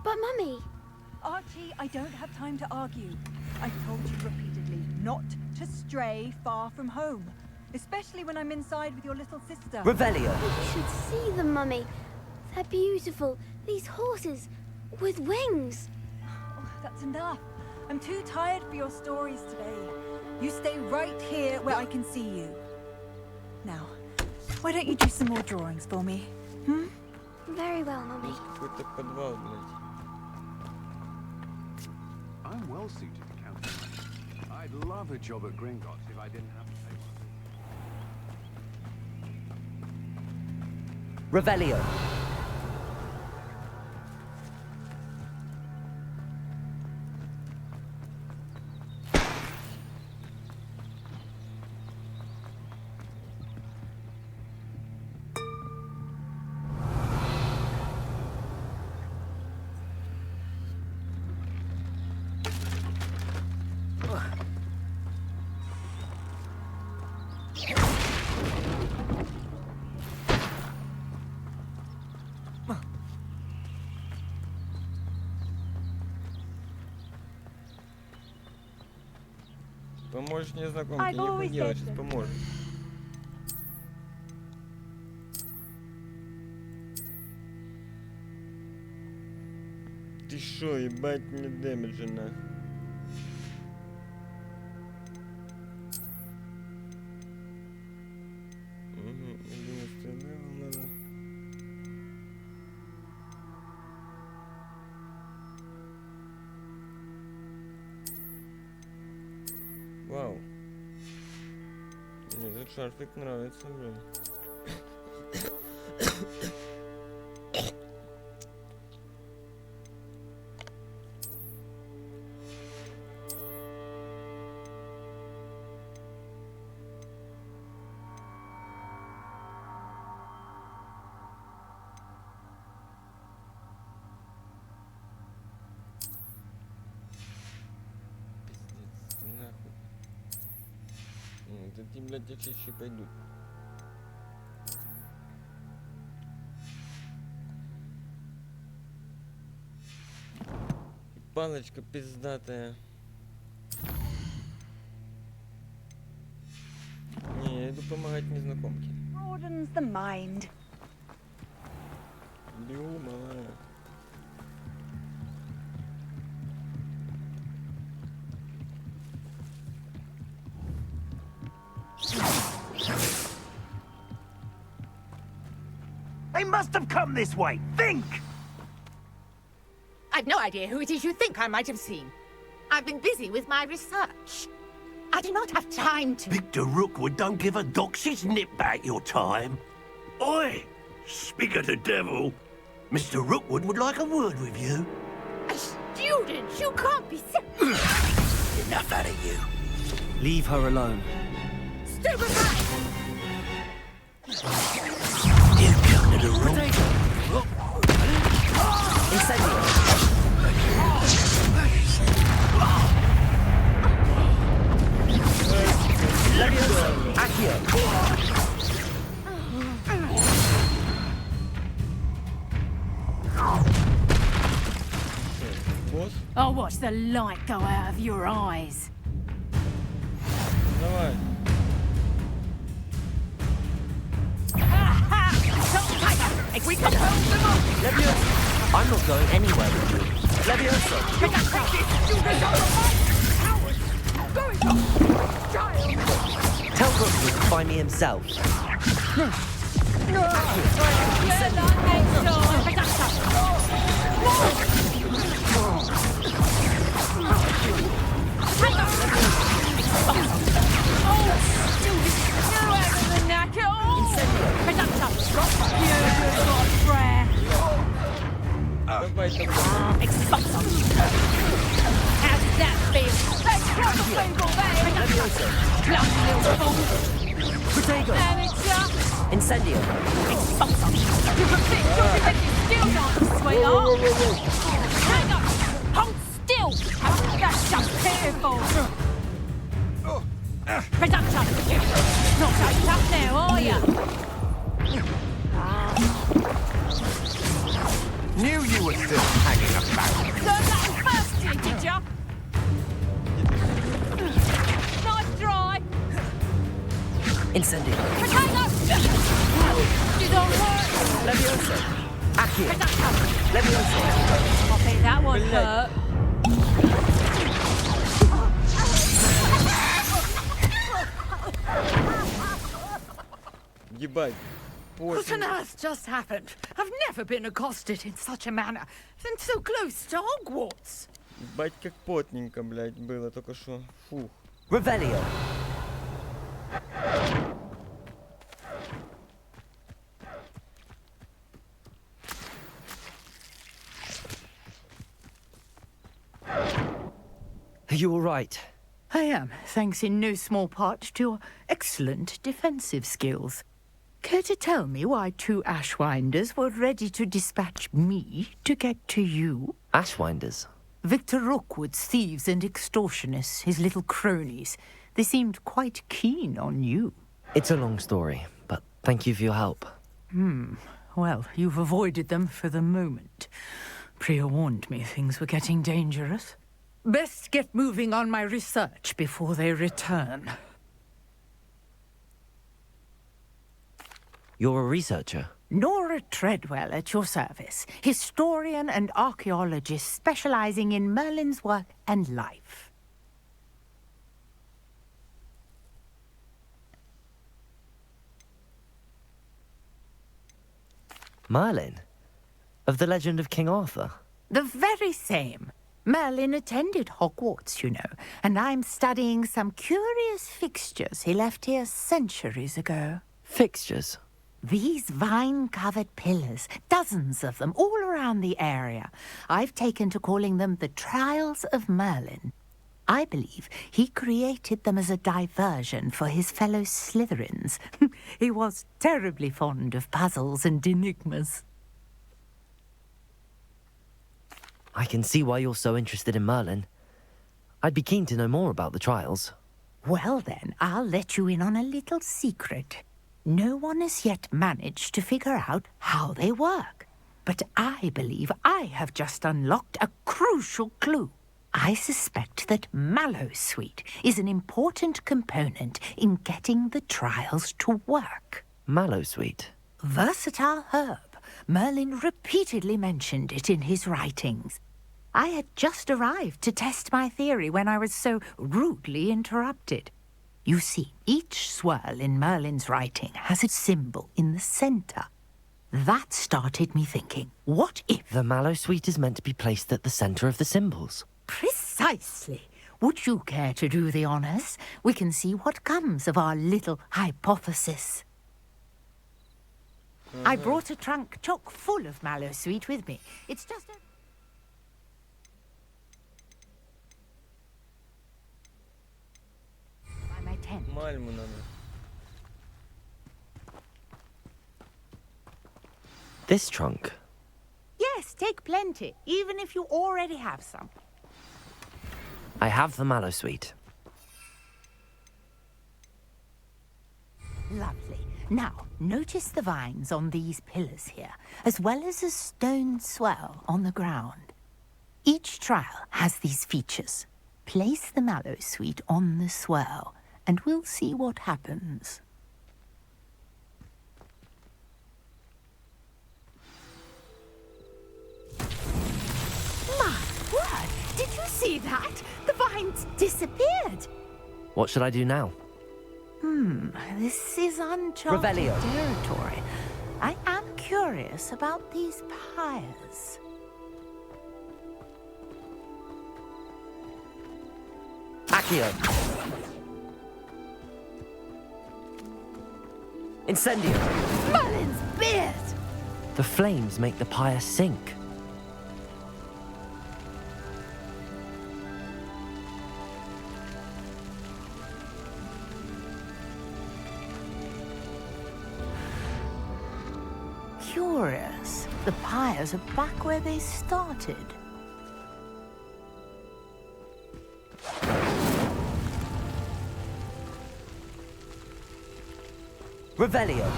Speaker 3: But Mummy,
Speaker 9: Archie, I don't have time to argue. I've told you repeatedly not to stray far from home, especially when I'm inside with your little sister.
Speaker 2: Revelio.
Speaker 3: you should see them, Mummy. They're beautiful. These horses with wings.
Speaker 9: Oh, that's enough. I'm too tired for your stories today. You stay right here where I can see you. Now, why don't you do some more drawings for me? Hmm?
Speaker 3: Very well, Mummy.
Speaker 1: Какой-то подвал, блядь.
Speaker 18: I'm well suited to counter. I'd love a job at Gringotts if I didn't have to pay one.
Speaker 2: Revelio.
Speaker 1: Поможешь незнакомке, нехуй делать, сейчас поможешь. Ты шо, ебать мне дэмэджа нахуй. Угу, 11 левел надо. Вау. Мне этот шарфик нравится, блин. Пиздец, нахуй. Вот эти, блядь, чаще пойдут. И палочка пиздатая. Не, я иду помогать незнакомке.
Speaker 9: Broadens the mind.
Speaker 1: Бегу, малая.
Speaker 10: They must have come this way. Think!
Speaker 19: I've no idea who it is you think I might have seen. I've been busy with my research. I do not have time to...
Speaker 10: Victor Rookwood don't give a dox's nip back your time. Oi! Speak of the devil. Mr. Rookwood would like a word with you.
Speaker 19: A student? You can't be so...
Speaker 10: Enough out of you.
Speaker 2: Leave her alone.
Speaker 19: Stupefy!
Speaker 10: You come to the room.
Speaker 2: Incendio.
Speaker 6: the light go out of your eyes.
Speaker 1: Давай.
Speaker 19: We can hold them up!
Speaker 2: Leviosa, I'm not going anywhere with you. Leviosa! Tell Rookwood to find me himself.
Speaker 1: Давай там.
Speaker 19: How does that feel? Hey, proper people there! Bloody little fool!
Speaker 2: Protego!
Speaker 19: Manager!
Speaker 2: Incendio!
Speaker 19: You can fix your defensive skills on them, sweetheart! Hang on! Hold still! That's just pitiful! Production! Not so tough now, are ya?
Speaker 17: Knew you were still hanging about.
Speaker 19: Learned that in first year, did ya? Nice try!
Speaker 2: Incendio!
Speaker 19: Potato! You don't hurt!
Speaker 2: Leviosa! Accio!
Speaker 19: Leviosa! I think that one hurt.
Speaker 1: Ебать.
Speaker 19: What on earth just happened? I've never been accosted in such a manner. And so close to Hogwarts.
Speaker 1: Ебать, как потненько, блядь, было только что. Фух.
Speaker 2: Revelio! Are you all right?
Speaker 19: I am, thanks in no small part to your excellent defensive skills. Care to tell me why 2 Ashwinders were ready to dispatch me to get to you?
Speaker 2: Ashwinders?
Speaker 19: Victor Rookwood's thieves and extortionists, his little cronies. They seemed quite keen on you.
Speaker 2: It's a long story, but thank you for your help.
Speaker 19: Well, you've avoided them for the moment. Priya warned me things were getting dangerous. Best get moving on my research before they return.
Speaker 2: You're a researcher?
Speaker 19: Nora Treadwell at your service, historian and archaeologist specializing in Merlin's work and life.
Speaker 2: Merlin? Of the legend of King Arthur?
Speaker 19: The very same. Merlin attended Hogwarts, you know, and I'm studying some curious fixtures he left here centuries ago.
Speaker 2: Fixtures?
Speaker 19: These vine-covered pillars, dozens of them, all around the area. I've taken to calling them the Trials of Merlin. I believe he created them as a diversion for his fellow Slytherins. He was terribly fond of puzzles and enigmas.
Speaker 2: I can see why you're so interested in Merlin. I'd be keen to know more about the trials.
Speaker 19: Well then, I'll let you in on a little secret. No one has yet managed to figure out how they work. But I believe I have just unlocked a crucial clue. I suspect that Mallowsweet is an important component in getting the trials to work.
Speaker 2: Mallowsweet?
Speaker 19: Versatile herb. Merlin repeatedly mentioned it in his writings. I had just arrived to test my theory when I was so rudely interrupted. You see, each swirl in Merlin's writing has a symbol in the center. That started me thinking, what if...
Speaker 2: The Mallowsweet is meant to be placed at the center of the symbols.
Speaker 19: Precisely. Would you care to do the honors? We can see what comes of our little hypothesis. I brought a trunk chock full of Mallowsweet with me. It's just a... By my tent.
Speaker 1: Мальму надо.
Speaker 2: This trunk?
Speaker 19: Yes, take plenty, even if you already have some.
Speaker 2: I have the Mallowsweet.
Speaker 19: Lovely. Now, notice the vines on these pillars here, as well as a stone swell on the ground. Each trial has these features. Place the mallow sweet on the swirl, and we'll see what happens. My word! Did you see that? The vines disappeared!
Speaker 2: What should I do now?
Speaker 19: This is uncharted
Speaker 2: Revelio.
Speaker 19: territory. I am curious about these pyres.
Speaker 2: Accio. Incendio.
Speaker 19: Merlin's beard!
Speaker 2: The flames make the pyre sink.
Speaker 19: Curious. The pyres are back where they started.
Speaker 2: Revelio.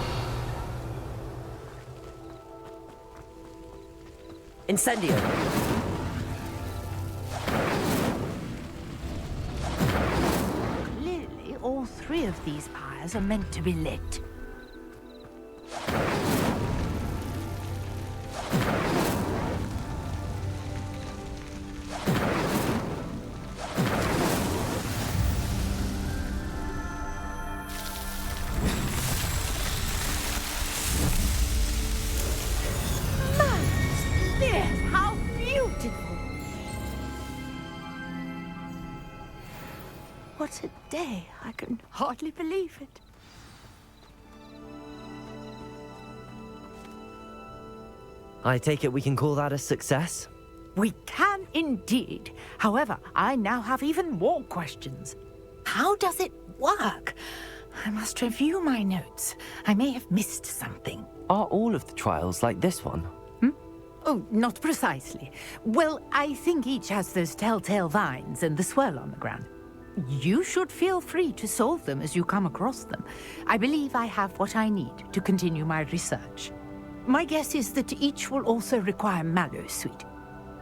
Speaker 2: Incendio.
Speaker 19: Clearly, all three of these pyres are meant to be lit. How beautiful! What a day! I can hardly believe it.
Speaker 2: I take it we can call that a success?
Speaker 19: We can indeed. However, I now have even more questions. How does it work? I must review my notes. I may have missed something.
Speaker 2: Are all of the trials like this one?
Speaker 19: Oh, not precisely. Well, I think each has those telltale vines and the swirl on the ground. You should feel free to solve them as you come across them. I believe I have what I need to continue my research. My guess is that each will also require mallow sweet,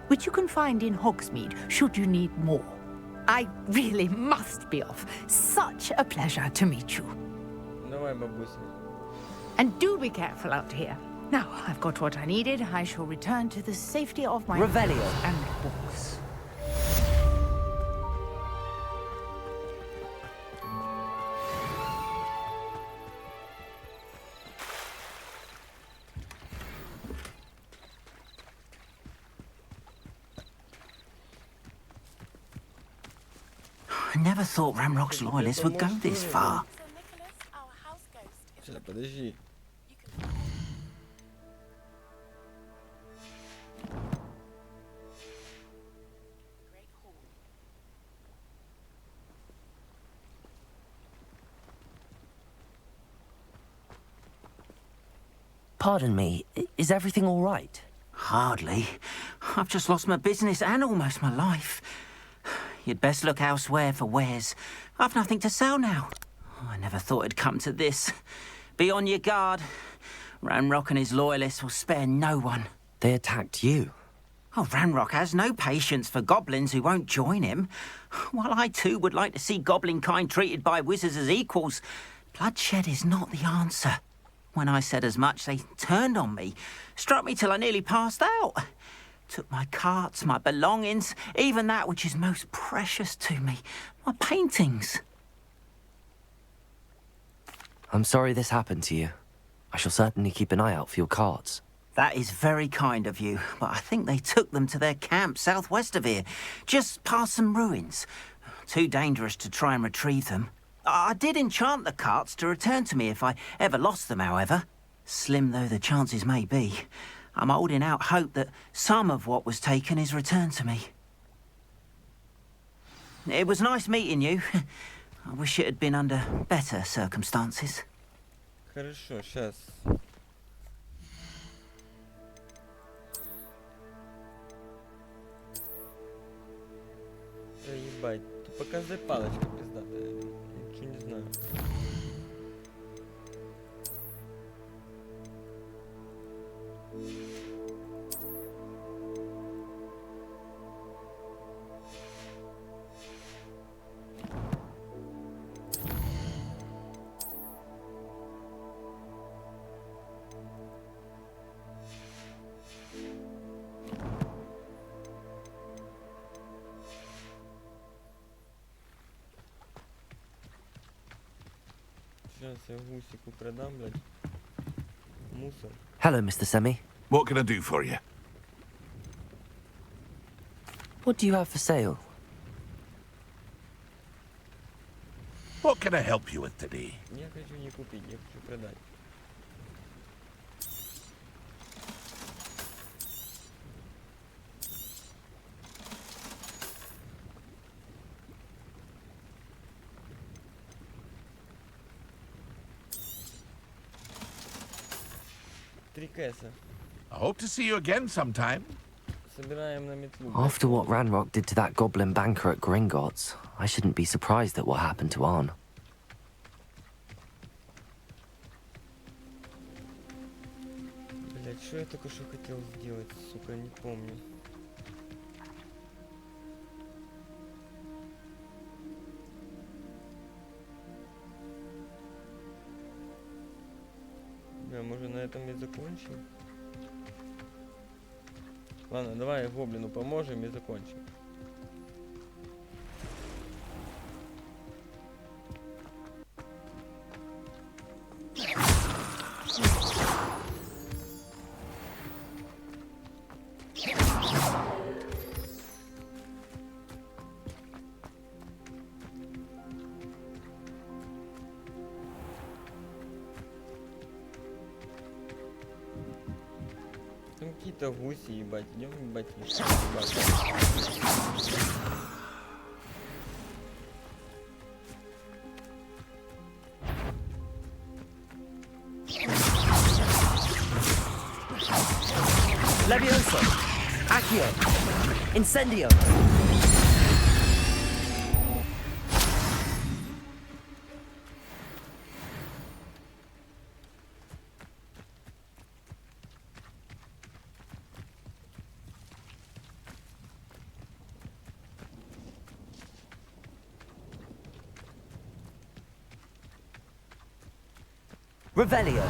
Speaker 19: which you can find in Hogsmeade should you need more. I really must be off. Such a pleasure to meet you.
Speaker 1: Давай, бабуся.
Speaker 19: And do be careful out here. Now, I've got what I needed. I shall return to the safety of my
Speaker 2: Revelio.
Speaker 19: house and books.
Speaker 20: I never thought Ramrock's loyalists would go this far.
Speaker 1: Сейчас, подожди.
Speaker 2: Pardon me, is everything all right?
Speaker 20: Hardly. I've just lost my business and almost my life. You'd best look elsewhere for wares. I've nothing to sell now. I never thought it'd come to this. Be on your guard. Ranrock and his loyalists will spare no one.
Speaker 2: They attacked you.
Speaker 20: Oh, Ranrock has no patience for goblins who won't join him. While I too would like to see goblin kind treated by wizards as equals, bloodshed is not the answer. When I said as much, they turned on me, struck me till I nearly passed out. Took my carts, my belongings, even that which is most precious to me, my paintings.
Speaker 2: I'm sorry this happened to you. I shall certainly keep an eye out for your cards.
Speaker 20: That is very kind of you, but I think they took them to their camp southwest of here, just past some ruins. Too dangerous to try and retrieve them. I did enchant the carts to return to me if I ever lost them, however. Slim though the chances may be, I'm holding out hope that some of what was taken is returned to me. It was nice meeting you. I wish it had been under better circumstances.
Speaker 1: Хорошо, сейчас. Да ебать, ты показывай палочка пиздатая. Ничего не знаю. Сейчас я гусику продам, блядь. Мусор.
Speaker 2: Hello, Mr. Semi.
Speaker 17: What can I do for you?
Speaker 2: What do you have for sale?
Speaker 17: What can I help you with today?
Speaker 1: Я хочу не купить, я хочу продать. Три кэса.
Speaker 17: I hope to see you again sometime.
Speaker 1: Собираем на метлу.
Speaker 2: After what Ranrock did to that goblin banker at Gringotts, I shouldn't be surprised at what happened to Arn.
Speaker 1: Блять, что я только что хотел сделать, сука, не помню. Бля, может на этом и закончим? Ладно, давай гоблину поможем и закончим. Там какие-то гуси, ебать, идем ебать,
Speaker 2: Levioso! Accio! Incendio! Revelio!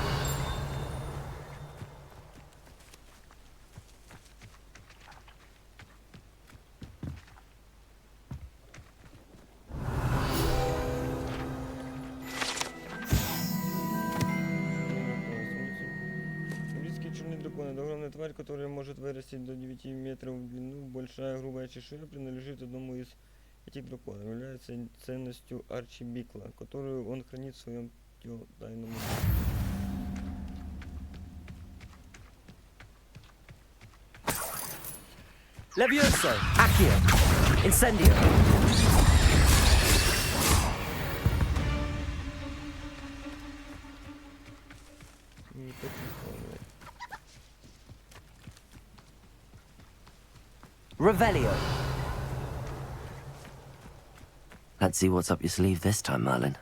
Speaker 1: Близкий черный дракон — это огромная тварь, которая может вырасти до 9 метров в длину. Большая грубая чешуя принадлежит одному из этих драконов. Является ценностью Арчибикла, которую он хранит в своем тайном.
Speaker 2: Levioso! Accio! Incendio!
Speaker 1: Не почувствовал.
Speaker 2: Revelio! Let's see what's up your sleeve this time, Merlin.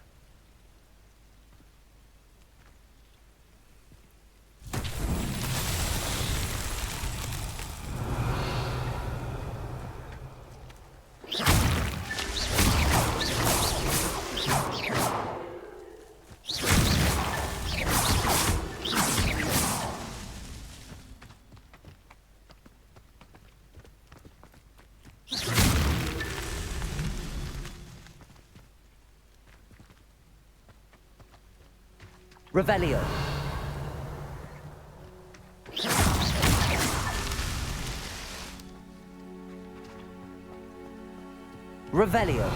Speaker 2: Revelio. Revelio.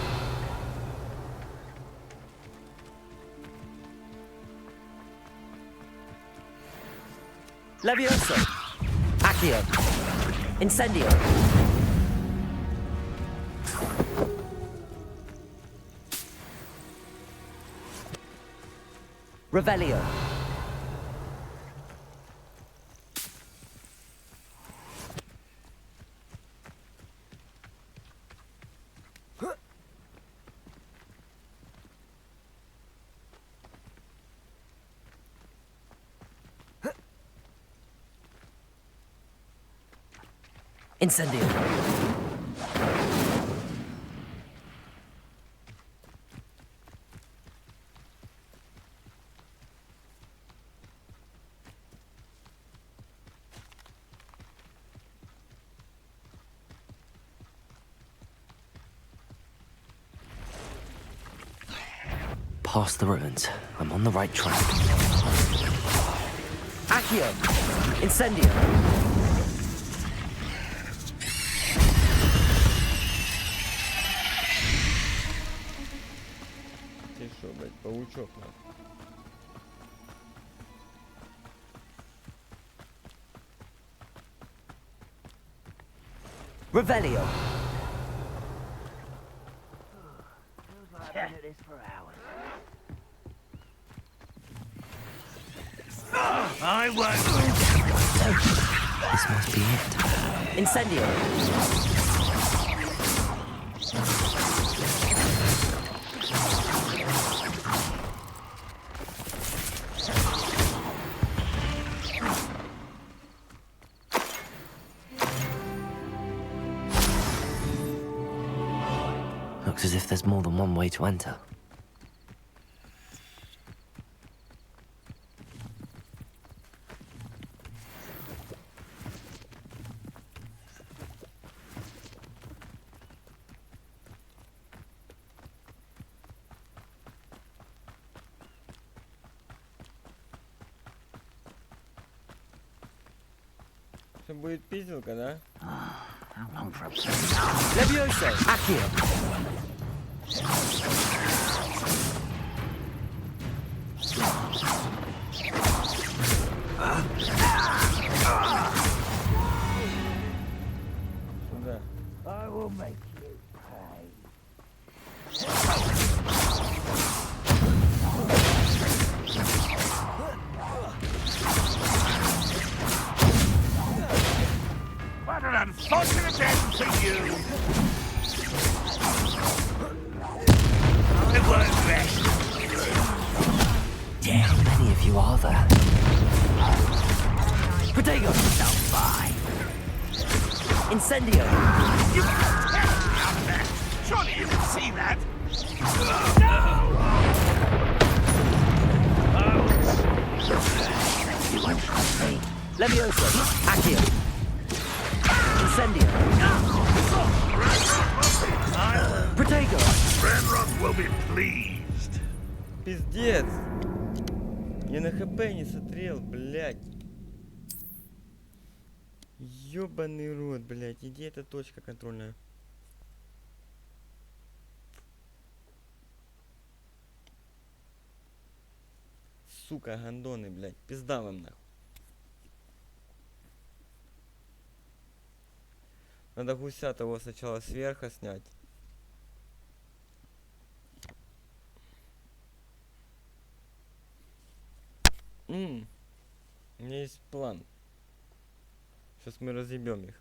Speaker 2: Levioso. Accio. Incendio. Revelio. Incendio. past the ruins. I'm on the right track.
Speaker 20: Accio! Incendio!
Speaker 1: Ты шо, блядь, паучок, нахуй.
Speaker 20: Revelio!
Speaker 10: I won't.
Speaker 2: This must be it.
Speaker 20: Incendio!
Speaker 2: Looks as if there's more than one way to enter.
Speaker 1: Что будет пизделка, да?
Speaker 20: Levioso! Accio!
Speaker 1: Сюда.
Speaker 8: I will make you pay.
Speaker 10: What an unfortunate end to you! I won't rest.
Speaker 2: How many of you are there?
Speaker 20: Protego! Incendio!
Speaker 10: Surely you can see that.
Speaker 20: You won't trust me. Levioso! Accio! Incendio! Protego!
Speaker 10: Renrock will be pleased.
Speaker 1: Пиздец! Я на хп не смотрел, блядь. Ёбаный рот, блядь. Иди, это точка контрольная. Сука, гандоны, блядь. Пизда вам нахуй. Надо гуся того сначала сверху снять. У меня есть план. Сейчас мы разъебем их.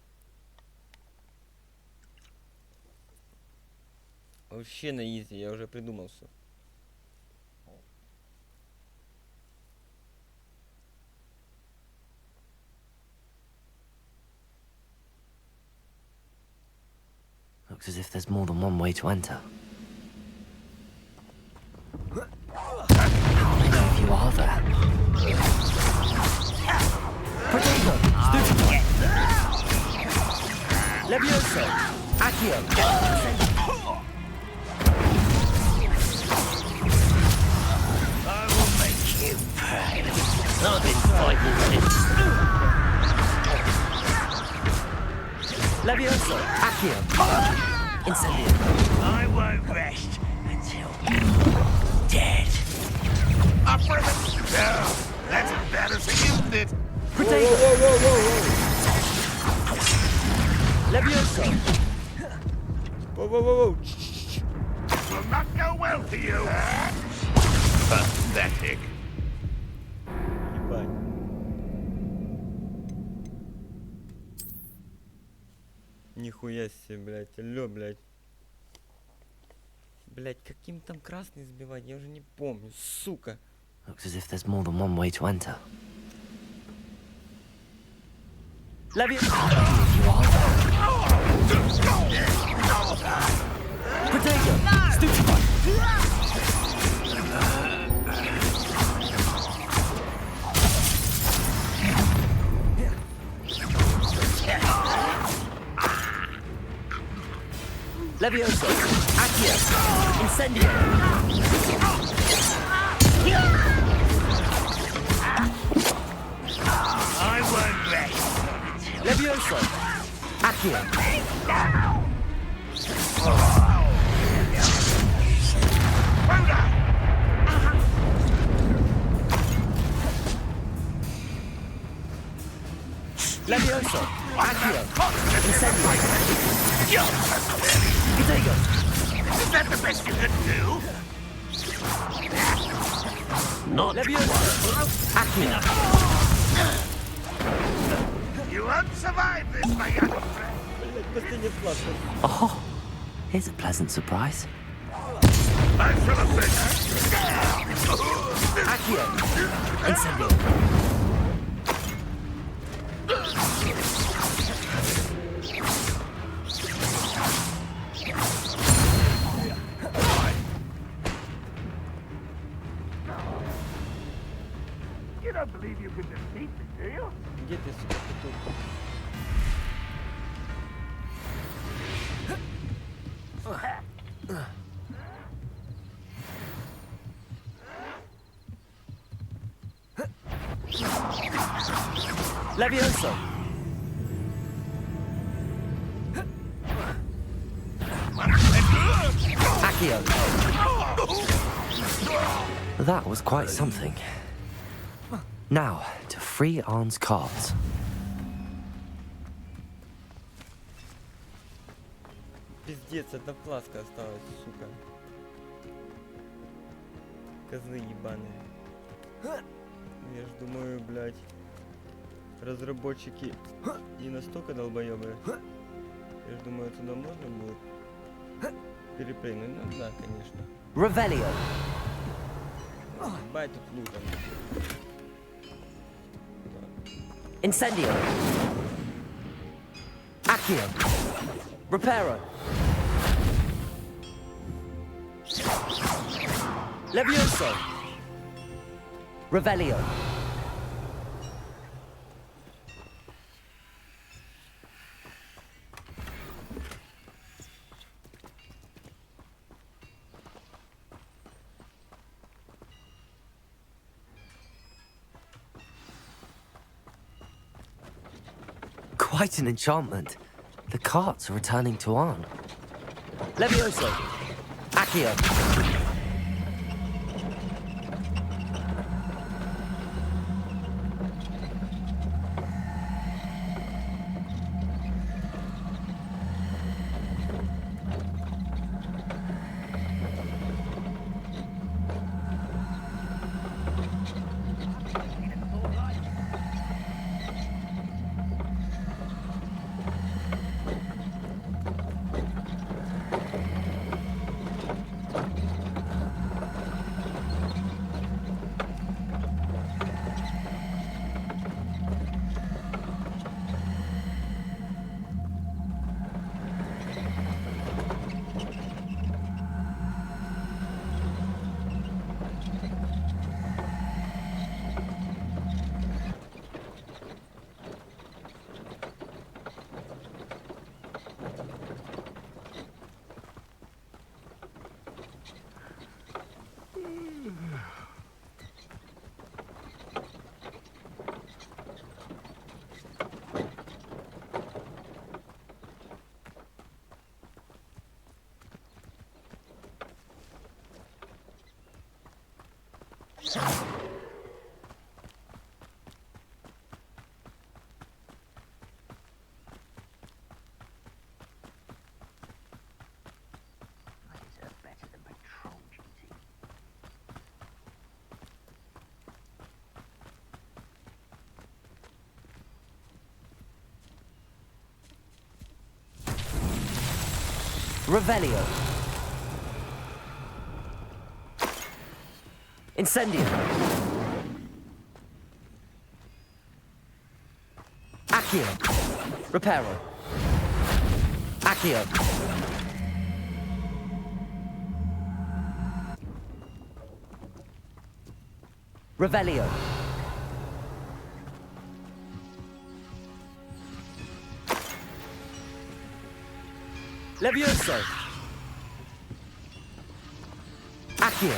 Speaker 1: Вообще на изи, я уже придумал все.
Speaker 2: Looks as if there's more than one way to enter. How many of you are there?
Speaker 20: Protego! Levioso! Accio!
Speaker 10: I will make you pay. I've been fighting since.
Speaker 20: Levioso! Accio! Incendio!
Speaker 10: I won't rest until you're dead. Up for it! No, that's embarrassing, isn't it?
Speaker 20: Protego! Levioso!
Speaker 1: Whoa, whoa, whoa, whoa!
Speaker 10: Will not go well for you. Pathetic.
Speaker 1: Ебать. Нихуя себе, блядь. Алло, блядь. Блядь, каким там красный сбивать, я уже не помню, сука.
Speaker 2: Looks as if there's more than one way to enter.
Speaker 20: Levioso!
Speaker 2: You are there.
Speaker 20: Protego! Stupefy! Levioso! Accio! Incendio!
Speaker 2: Accio. Levioso. Accio. Incendio. Contagion.
Speaker 10: Is that the best you can do? Not
Speaker 2: Levioso. Accio.
Speaker 10: You won't survive this, my young friend.
Speaker 2: Oh, here's a pleasant surprise.
Speaker 10: I shall have been.
Speaker 2: Accio. Incendio.
Speaker 10: You don't believe you can defeat me, do you?
Speaker 1: Где ты, сука, тут?
Speaker 2: Levioso. Accio. That was quite something. Now, to free Arn's cards.
Speaker 1: Пиздец, одна фласка осталась, сука. Козлы ебаные. Я ж думаю, блядь, разработчики не настолько долбоёбые. Я ж думаю, туда можно будет перепрыгнуть. Ну да, конечно.
Speaker 2: Revelio.
Speaker 1: Ебать тут лутом.
Speaker 2: Incendio. Accio. Reparo. Levioso. Revelio. Quite an enchantment. The carts are returning to Arn. Levioso. Accio. Revelio. Incendio. Accio. Reparo. Accio. Revelio. Levioso. Accio.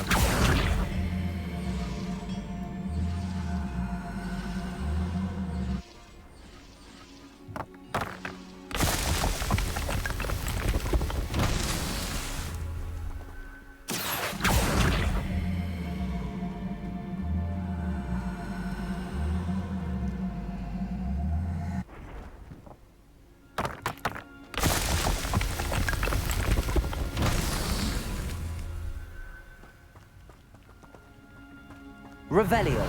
Speaker 2: Revelio.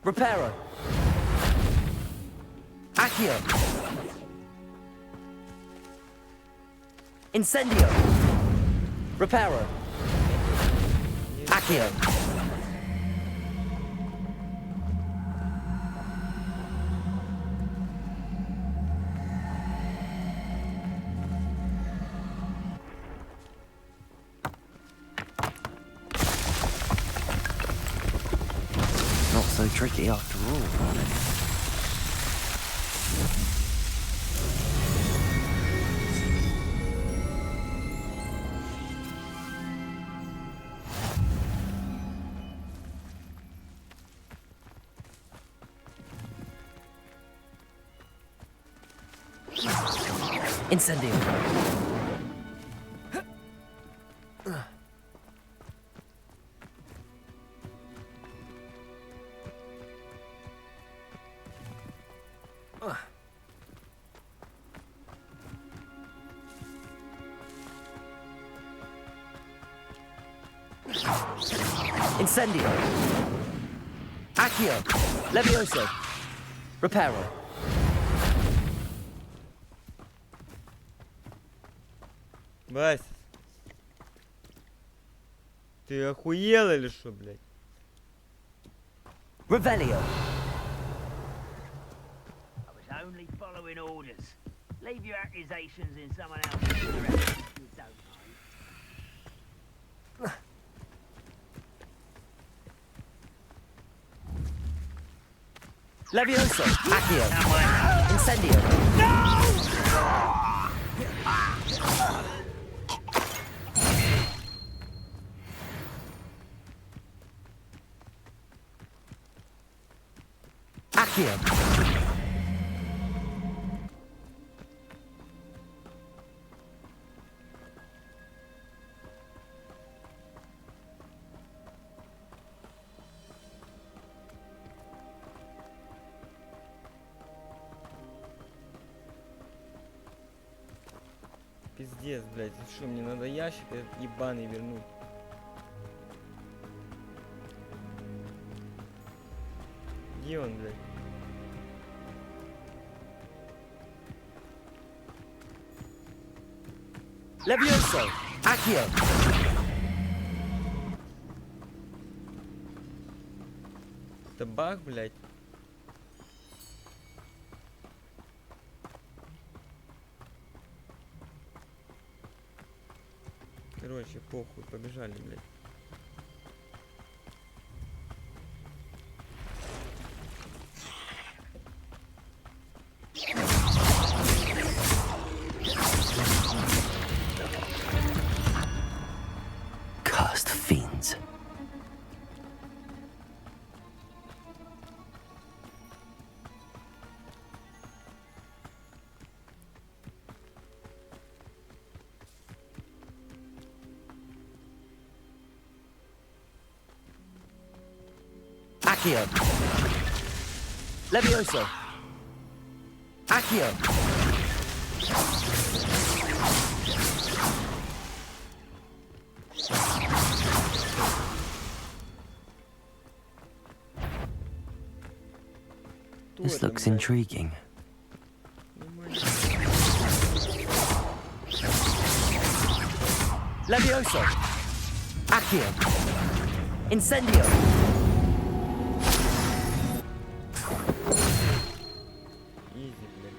Speaker 2: Reparo. Accio. Incendio. Reparo. Accio. Not so tricky after all, darling. Incendio. Incendio. Accio. Levioso. Reparo.
Speaker 1: Вась, ты охуел или что, блядь?
Speaker 2: Revelio.
Speaker 21: I was only following orders. Leave your accusations in someone else's direction if you don't mind.
Speaker 2: Levioso. Accio. Incendio. Accio.
Speaker 1: Пиздец, блядь, что, мне надо ящик ебаный вернуть? Где он, блядь?
Speaker 2: Levioso. Accio.
Speaker 1: Это баг, блядь. Короче, похуй, побежали, блядь.
Speaker 2: Cursed fiends. Accio. Levioso. Accio. This looks intriguing. Levioso. Accio. Incendio.
Speaker 1: Easy, блядь.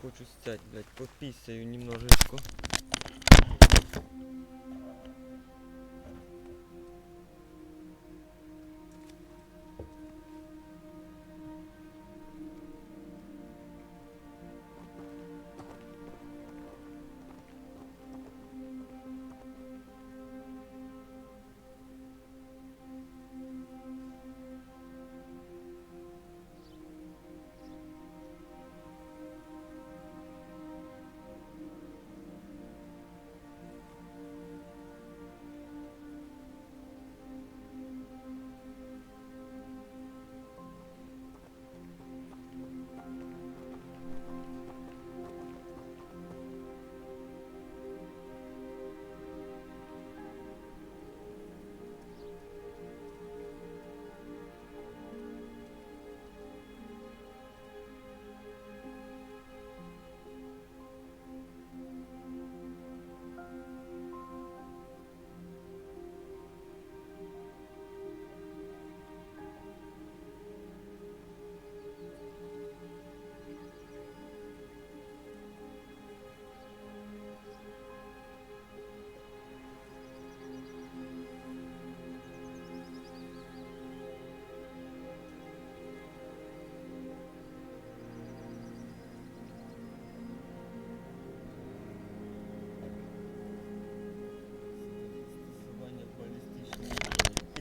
Speaker 1: Хочу стять, блядь, пописаю немножечко.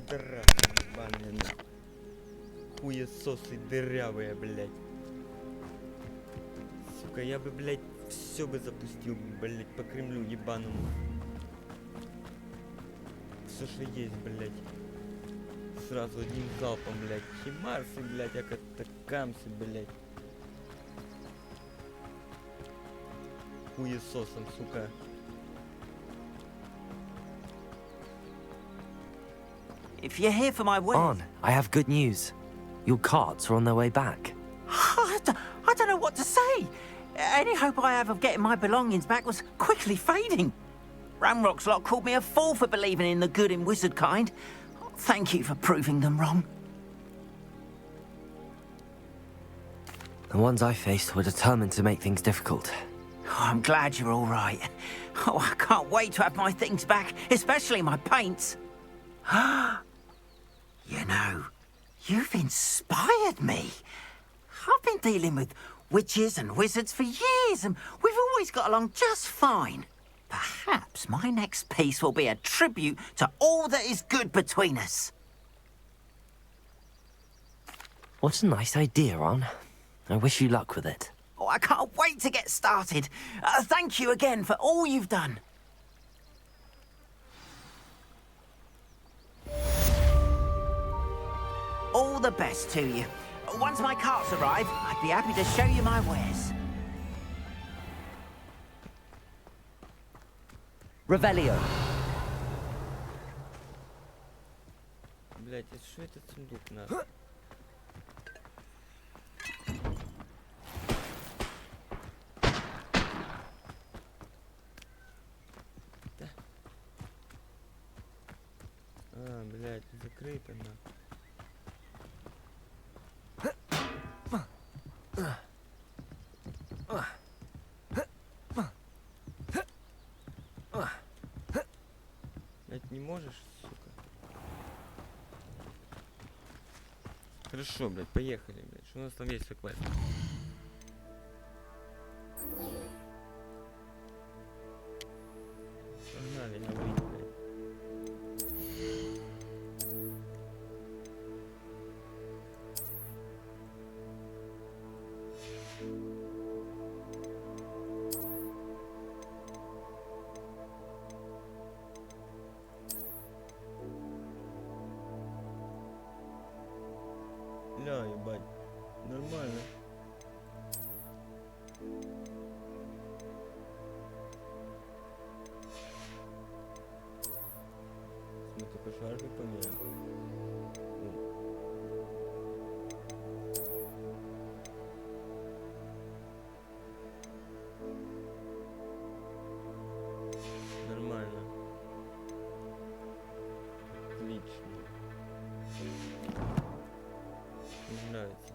Speaker 1: пидорасы ебаные, нахуй. Хуесосы дырявые, блядь. Сука, я бы, блядь, все бы запустил, блядь, по Кремлю ебаному. Все, что есть, блядь. Сразу одним залпом, блядь. Химарсы, блядь, а как-то камсы, блядь. Хуесосом, сука.
Speaker 20: If you're here for my wares...
Speaker 2: On, I have good news. Your carts are on their way back.
Speaker 20: I don't know what to say. Any hope I have of getting my belongings back was quickly fading. Ramrock's lot called me a fool for believing in the good in wizard kind. Thank you for proving them wrong.
Speaker 2: The ones I faced were determined to make things difficult.
Speaker 20: Oh, I'm glad you're all right. Oh, I can't wait to have my things back, especially my paints. You know, you've inspired me. I've been dealing with witches and wizards for years, and we've always got along just fine. Perhaps my next piece will be a tribute to all that is good between us.
Speaker 2: What a nice idea, Ron. I wish you luck with it.
Speaker 20: Oh, I can't wait to get started. Thank you again for all you've done. All the best to you. Once my carts arrive, I'd be happy to show you my wares.
Speaker 2: Revelio.
Speaker 1: Блять, это что этот сундук надо? Да. А, блять, закрыто на. Блять, не можешь, сука? Хорошо, блять, поехали, блять. Что у нас там есть за квест? Погнали, говорить, блять. Ля, ебать, нормально. Мы только шарфик поменяем. Нормально. Отлично. Мне нравится.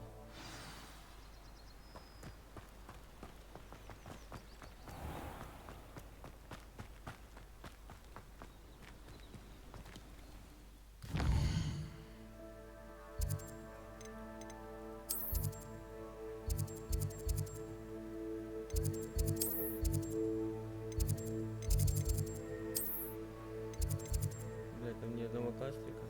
Speaker 1: Блядь, там ни одного каслика.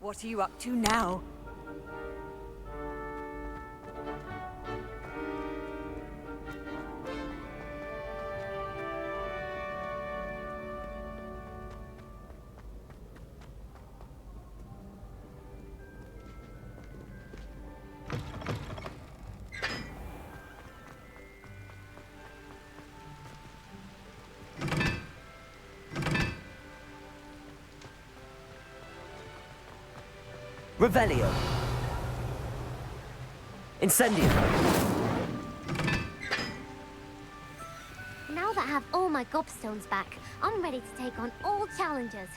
Speaker 9: What are you up to now?
Speaker 2: Revelio. Incendio.
Speaker 7: Now that I have all my gobstones back, I'm ready to take on all challenges.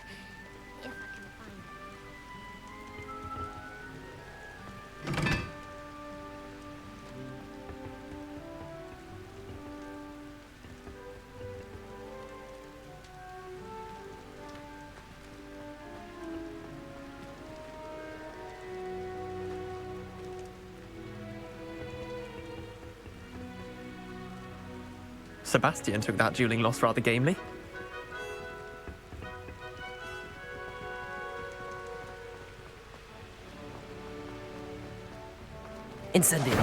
Speaker 7: If I can find them.
Speaker 4: Sebastian took that dueling loss rather gamely.
Speaker 2: Incendio.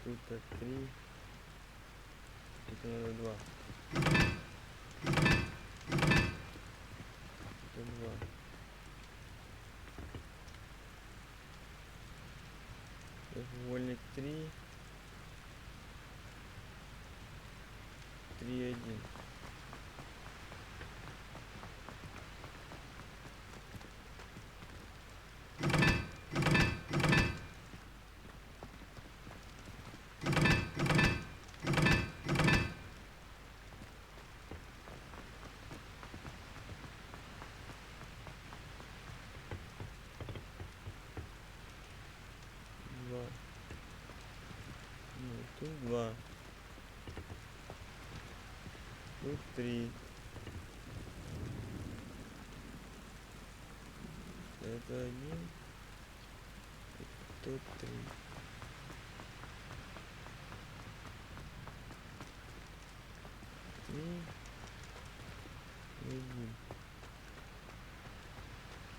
Speaker 1: Тут 3. Это надо 2. Это 2. Вольник 3. 3, 1. Тут 2. Тут 3. Это 1. Тут 3.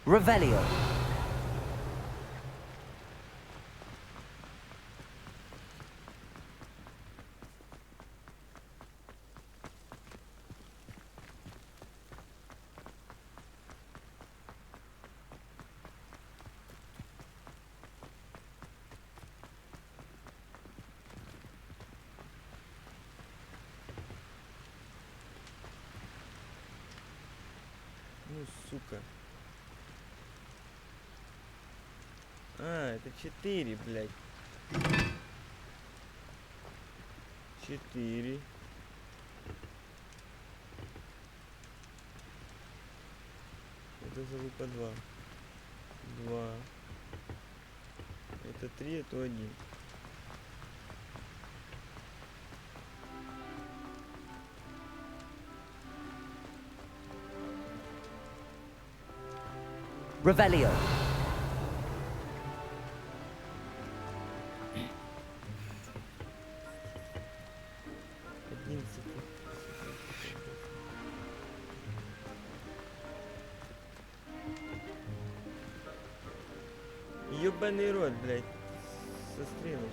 Speaker 2: Revelio.
Speaker 1: Ну, сука. А, это 4, блядь. 4. Это залупа 2. 2. Это 3, это 1.
Speaker 2: Revelio.
Speaker 1: Ёбаный рот, блядь. Со стрелочкой.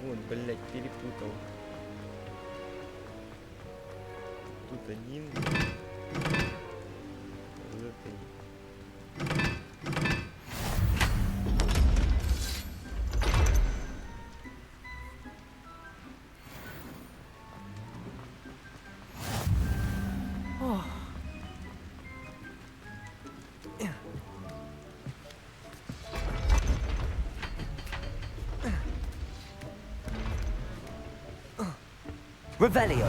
Speaker 1: Вот, блядь, перепутал. Тут 1. Вот 3.
Speaker 2: Revelio.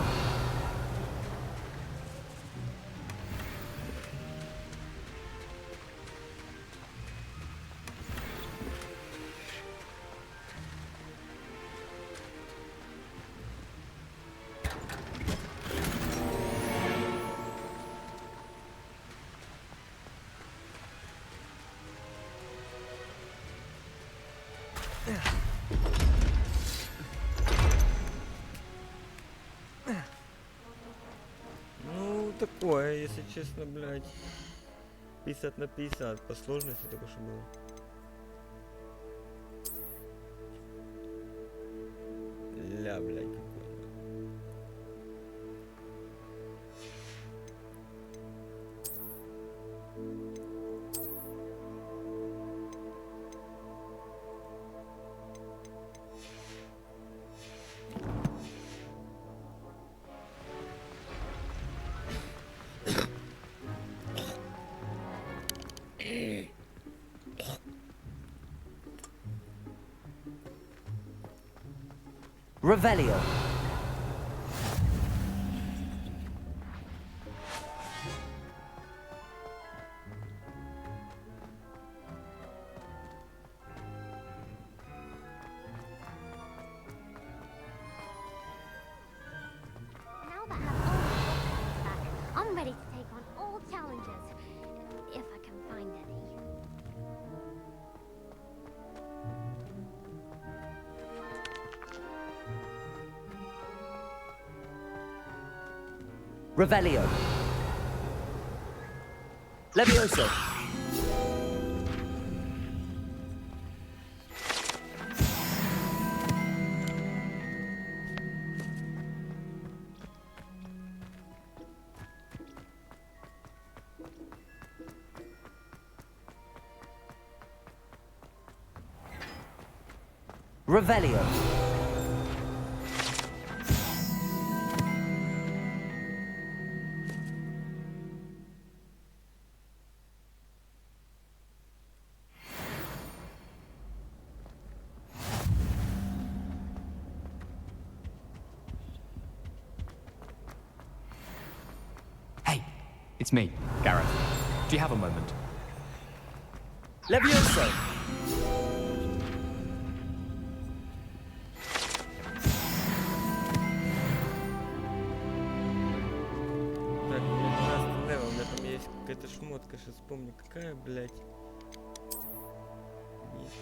Speaker 1: Ну, такое, если честно, блядь. 50/50 по сложности только что было. Ля, блядь, какой.
Speaker 2: Revelio.
Speaker 7: Now that I have all my options back, I'm ready to take on all challenges, if I can find any.
Speaker 2: Revelio. Levioso. Revelio.
Speaker 14: It's me, Gareth. Do you have a moment?
Speaker 2: Levioso.
Speaker 1: Так, у меня 12 левел, у меня там есть какая-то шмотка, сейчас вспомню, какая, блядь. Есть.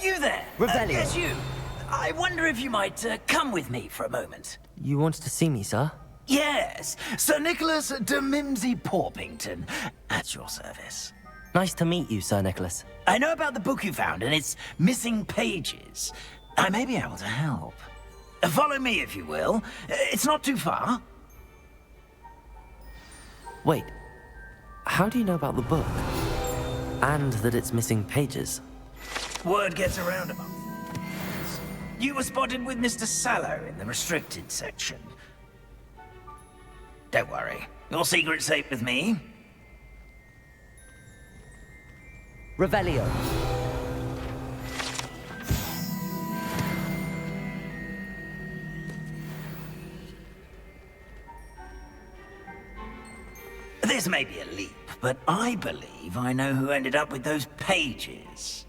Speaker 21: You there?
Speaker 2: Revelio.
Speaker 21: Yes, you. I wonder if you might come with me for a moment.
Speaker 2: You wanted to see me, sir?
Speaker 21: Yes, Sir Nicholas de Mimsy Porpington, at your service.
Speaker 2: Nice to meet you, Sir Nicholas.
Speaker 21: I know about the book you found and its missing pages. I may be able to help. Follow me, if you will. It's not too far.
Speaker 2: Wait, how do you know about the book? And that it's missing pages?
Speaker 21: Word gets around amongst things. You were spotted with Mr. Sallow in the restricted section. Don't worry. Your secret's safe with me.
Speaker 2: Revelio.
Speaker 21: This may be a leap, but I believe I know who ended up with those pages.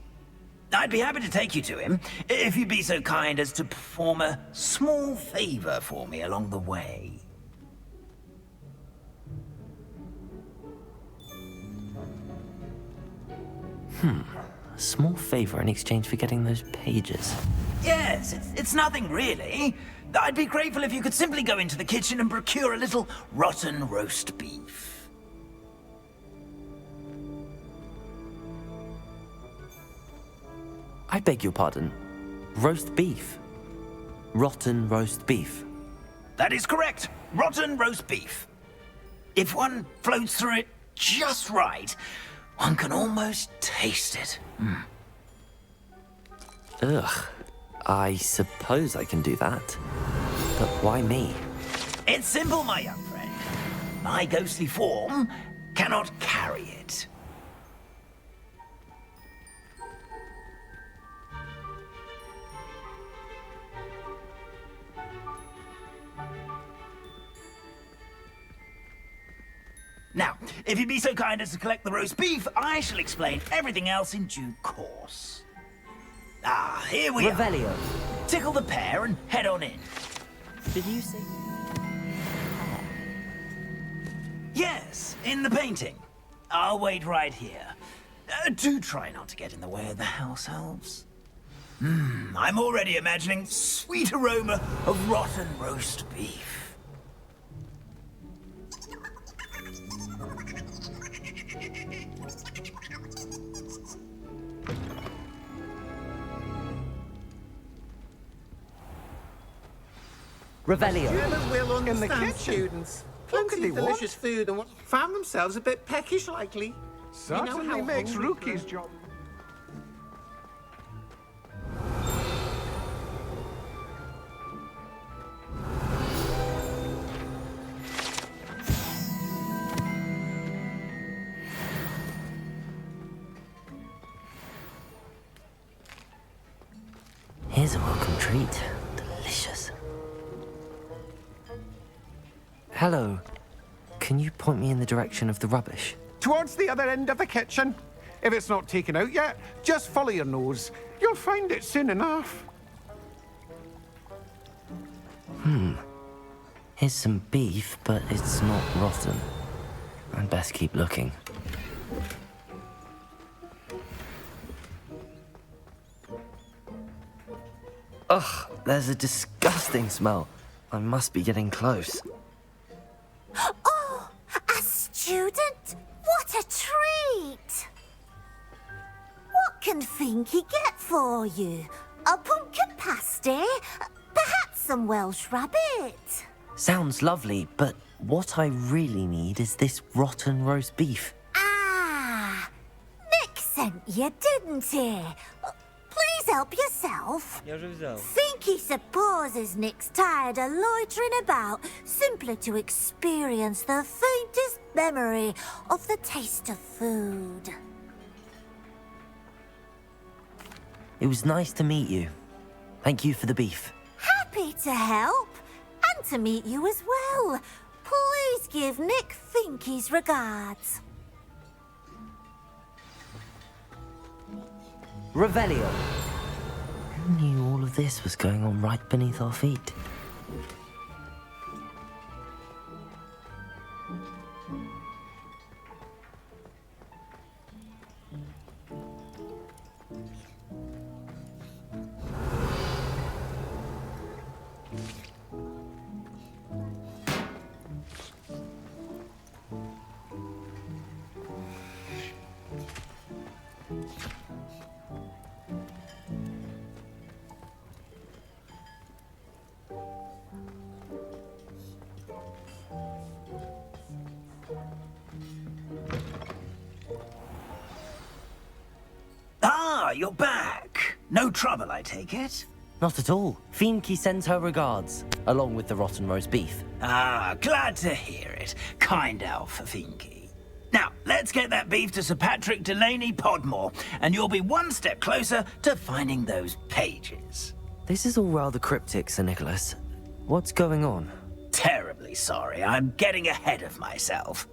Speaker 21: I'd be happy to take you to him, if you'd be so kind as to perform a small favor for me along the way.
Speaker 2: A small favor in exchange for getting those pages.
Speaker 21: Yes, it's nothing really. I'd be grateful if you could simply go into the kitchen and procure a little rotten roast beef.
Speaker 2: I beg your pardon. Roast beef. Rotten roast beef.
Speaker 21: That is correct. Rotten roast beef. If one floats through it just right, one can almost taste it.
Speaker 2: Ugh. I suppose I can do that. But why me?
Speaker 21: It's simple, my young friend. My ghostly form cannot carry it. Now, if you'd be so kind as to collect the roast beef, I shall explain everything else in due course. Ah, here we
Speaker 2: Revelio.
Speaker 21: are. Tickle the pear and head on in.
Speaker 2: Did you say...
Speaker 21: Yes, in the painting. I'll wait right here. Do try not to get in the way of the house elves. I'm already imagining sweet aroma of rotten roast beef.
Speaker 2: Revelio.
Speaker 11: German will understand students. Plenty of delicious food and found themselves a bit peckish likely.
Speaker 18: Certainly makes Rookie's job.
Speaker 2: Here's a welcome treat. Delicious. Hello. Can you point me in the direction of the rubbish?
Speaker 11: Towards the other end of the kitchen. If it's not taken out yet, just follow your nose. You'll find it soon enough.
Speaker 2: Here's some beef, but it's not rotten. I'd best keep looking. Ugh, there's a disgusting smell. I must be getting close.
Speaker 22: Oh, a student? What a treat! What can Finky get for you? A pumpkin pasty? Perhaps some Welsh rabbit?
Speaker 2: Sounds lovely, but what I really need is this rotten roast beef.
Speaker 22: Ah, Nick sent you, didn't he? Please help yourself.
Speaker 1: Я вже взяв.
Speaker 22: Finky supposes Nick's tired of loitering about simply to experience the faintest memory of the taste of food.
Speaker 2: It was nice to meet you. Thank you for the beef.
Speaker 22: Happy to help, and to meet you as well. Please give Nick Finky's regards.
Speaker 2: Revelio. Who knew all of this was going on right beneath our feet?
Speaker 21: Ah, you're back. No trouble, I take it?
Speaker 2: Not at all. Fienke sends her regards, along with the rotten roast beef.
Speaker 21: Ah, glad to hear it. Kind elf, Fienke. Now, let's get that beef to Sir Patrick Delaney Podmore, and you'll be one step closer to finding those pages.
Speaker 2: This is all rather cryptic, Sir Nicholas. What's going on?
Speaker 21: Terribly sorry, I'm getting ahead of myself.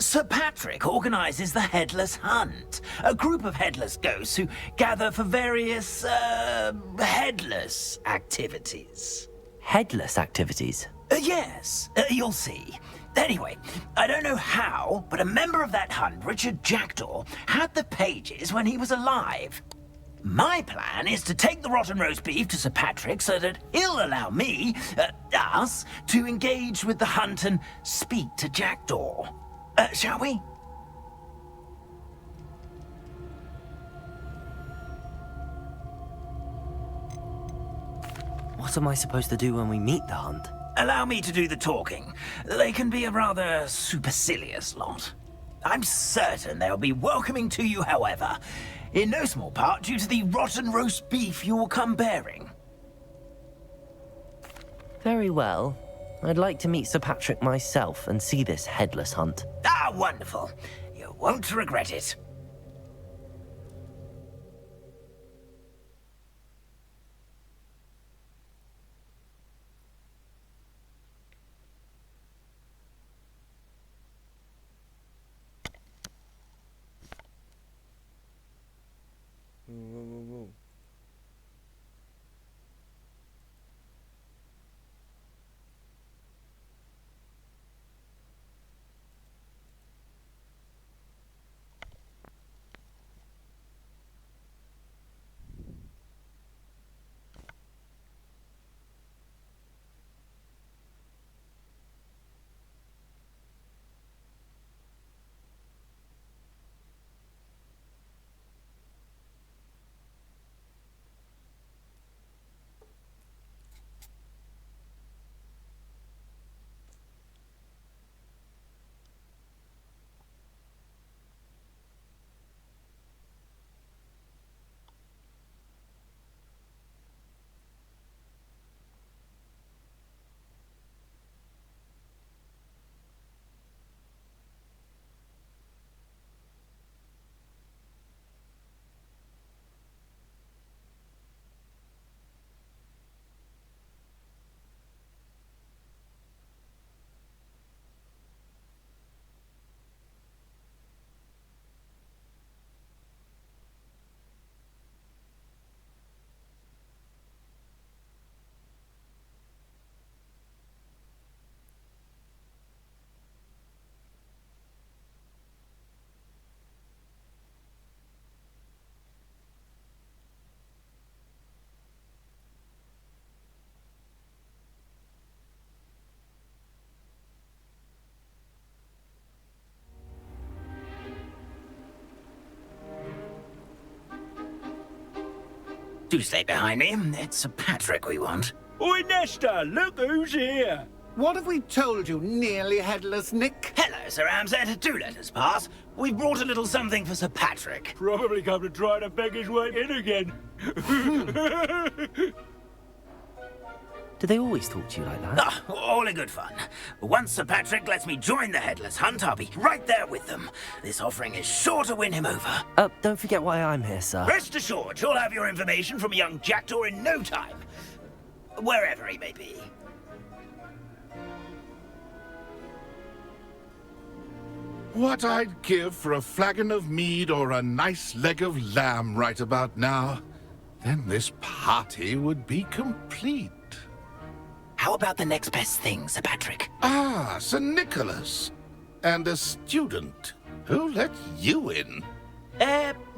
Speaker 21: Sir Patrick organizes the Headless Hunt, a group of headless ghosts who gather for various, headless activities.
Speaker 2: Headless activities?
Speaker 21: Yes, you'll see. Anyway, I don't know how, but a member of that hunt, Richard Jackdaw, had the pages when he was alive. My plan is to take the rotten roast beef to Sir Patrick so that he'll allow me, us, to engage with the hunt and speak to Jackdaw. Shall we?
Speaker 2: What am I supposed to do when we meet the hunt?
Speaker 21: Allow me to do the talking. They can be a rather supercilious lot. I'm certain they'll be welcoming to you, however, in no small part due to the rotten roast beef you will come bearing.
Speaker 2: Very well. I'd like to meet Sir Patrick myself and see this headless hunt.
Speaker 21: Ah, wonderful. You won't regret it.
Speaker 1: Whoa.
Speaker 21: Do stay behind me. It's Sir Patrick we want.
Speaker 10: Oi, Nesta, look who's here.
Speaker 11: What have we told you, nearly headless Nick?
Speaker 21: Hello, Sir Ramsett. Do let us pass. We've brought a little something for Sir Patrick.
Speaker 10: Probably come to try to beg his way in again.
Speaker 2: Do they always talk to you like that?
Speaker 21: Ah, all in good fun. Once Sir Patrick lets me join the Headless Hunt, I'll be right there with them. This offering is sure to win him over.
Speaker 2: Don't forget why I'm here, sir.
Speaker 21: Rest assured, you'll have your information from a young Jackdaw in no time. Wherever he may be.
Speaker 17: What I'd give for a flagon of mead or a nice leg of lamb right about now. Then this party would be complete.
Speaker 21: How about the next best thing, Sir Patrick?
Speaker 17: Ah, Sir Nicholas. And a student. Who let you in?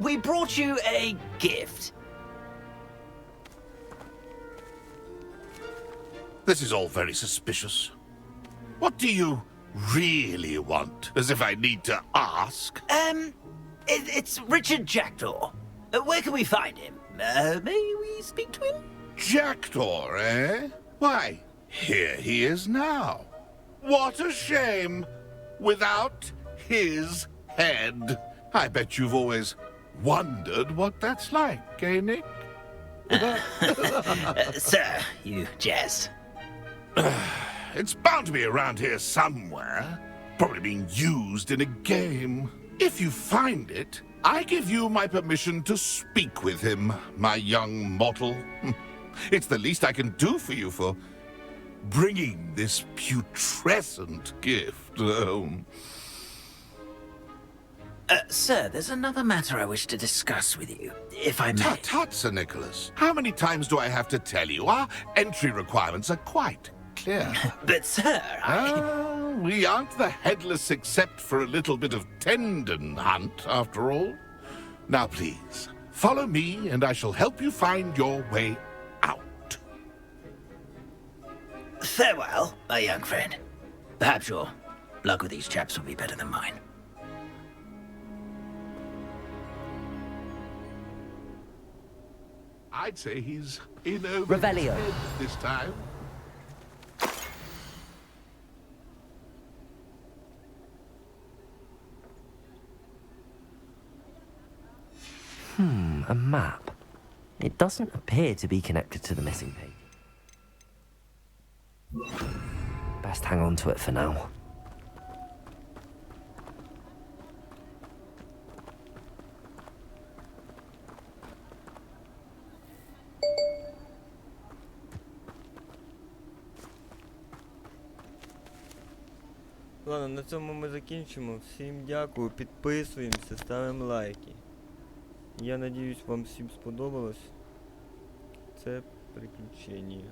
Speaker 21: We brought you a gift.
Speaker 17: This is all very suspicious. What do you really want? As if I need to ask.
Speaker 21: It's Richard Jackdaw. Where can we find him? May we speak to him?
Speaker 17: Jackdaw, eh? Why, here he is now. What a shame. Without his head. I bet you've always wondered what that's like, eh, Nick?
Speaker 21: Sir, you jest.
Speaker 17: It's bound to be around here somewhere. Probably being used in a game. If you find it, I give you my permission to speak with him, my young mortal. It's the least I can do for you for bringing this putrescent gift home.
Speaker 21: Sir, there's another matter I wish to discuss with you, if I may.
Speaker 17: Tut, Sir Nicholas. How many times do I have to tell you? Our entry requirements are quite clear.
Speaker 21: But, sir,
Speaker 17: we aren't the headless except for a little bit of tendon hunt, after all. Now, please, follow me, and I shall help you find your way out.
Speaker 21: Farewell, my young friend. Perhaps your luck with these chaps will be better than mine.
Speaker 17: I'd say he's in over his
Speaker 20: Revelio.
Speaker 17: head this time.
Speaker 2: A map. It doesn't appear to be connected to the missing page. Best hang on to it for now.
Speaker 1: Ладно, на цьому ми закінчимо. Всім дякую, підписуємося, ставимо лайки. Я надіюсь, вам всім сподобалось це приключення.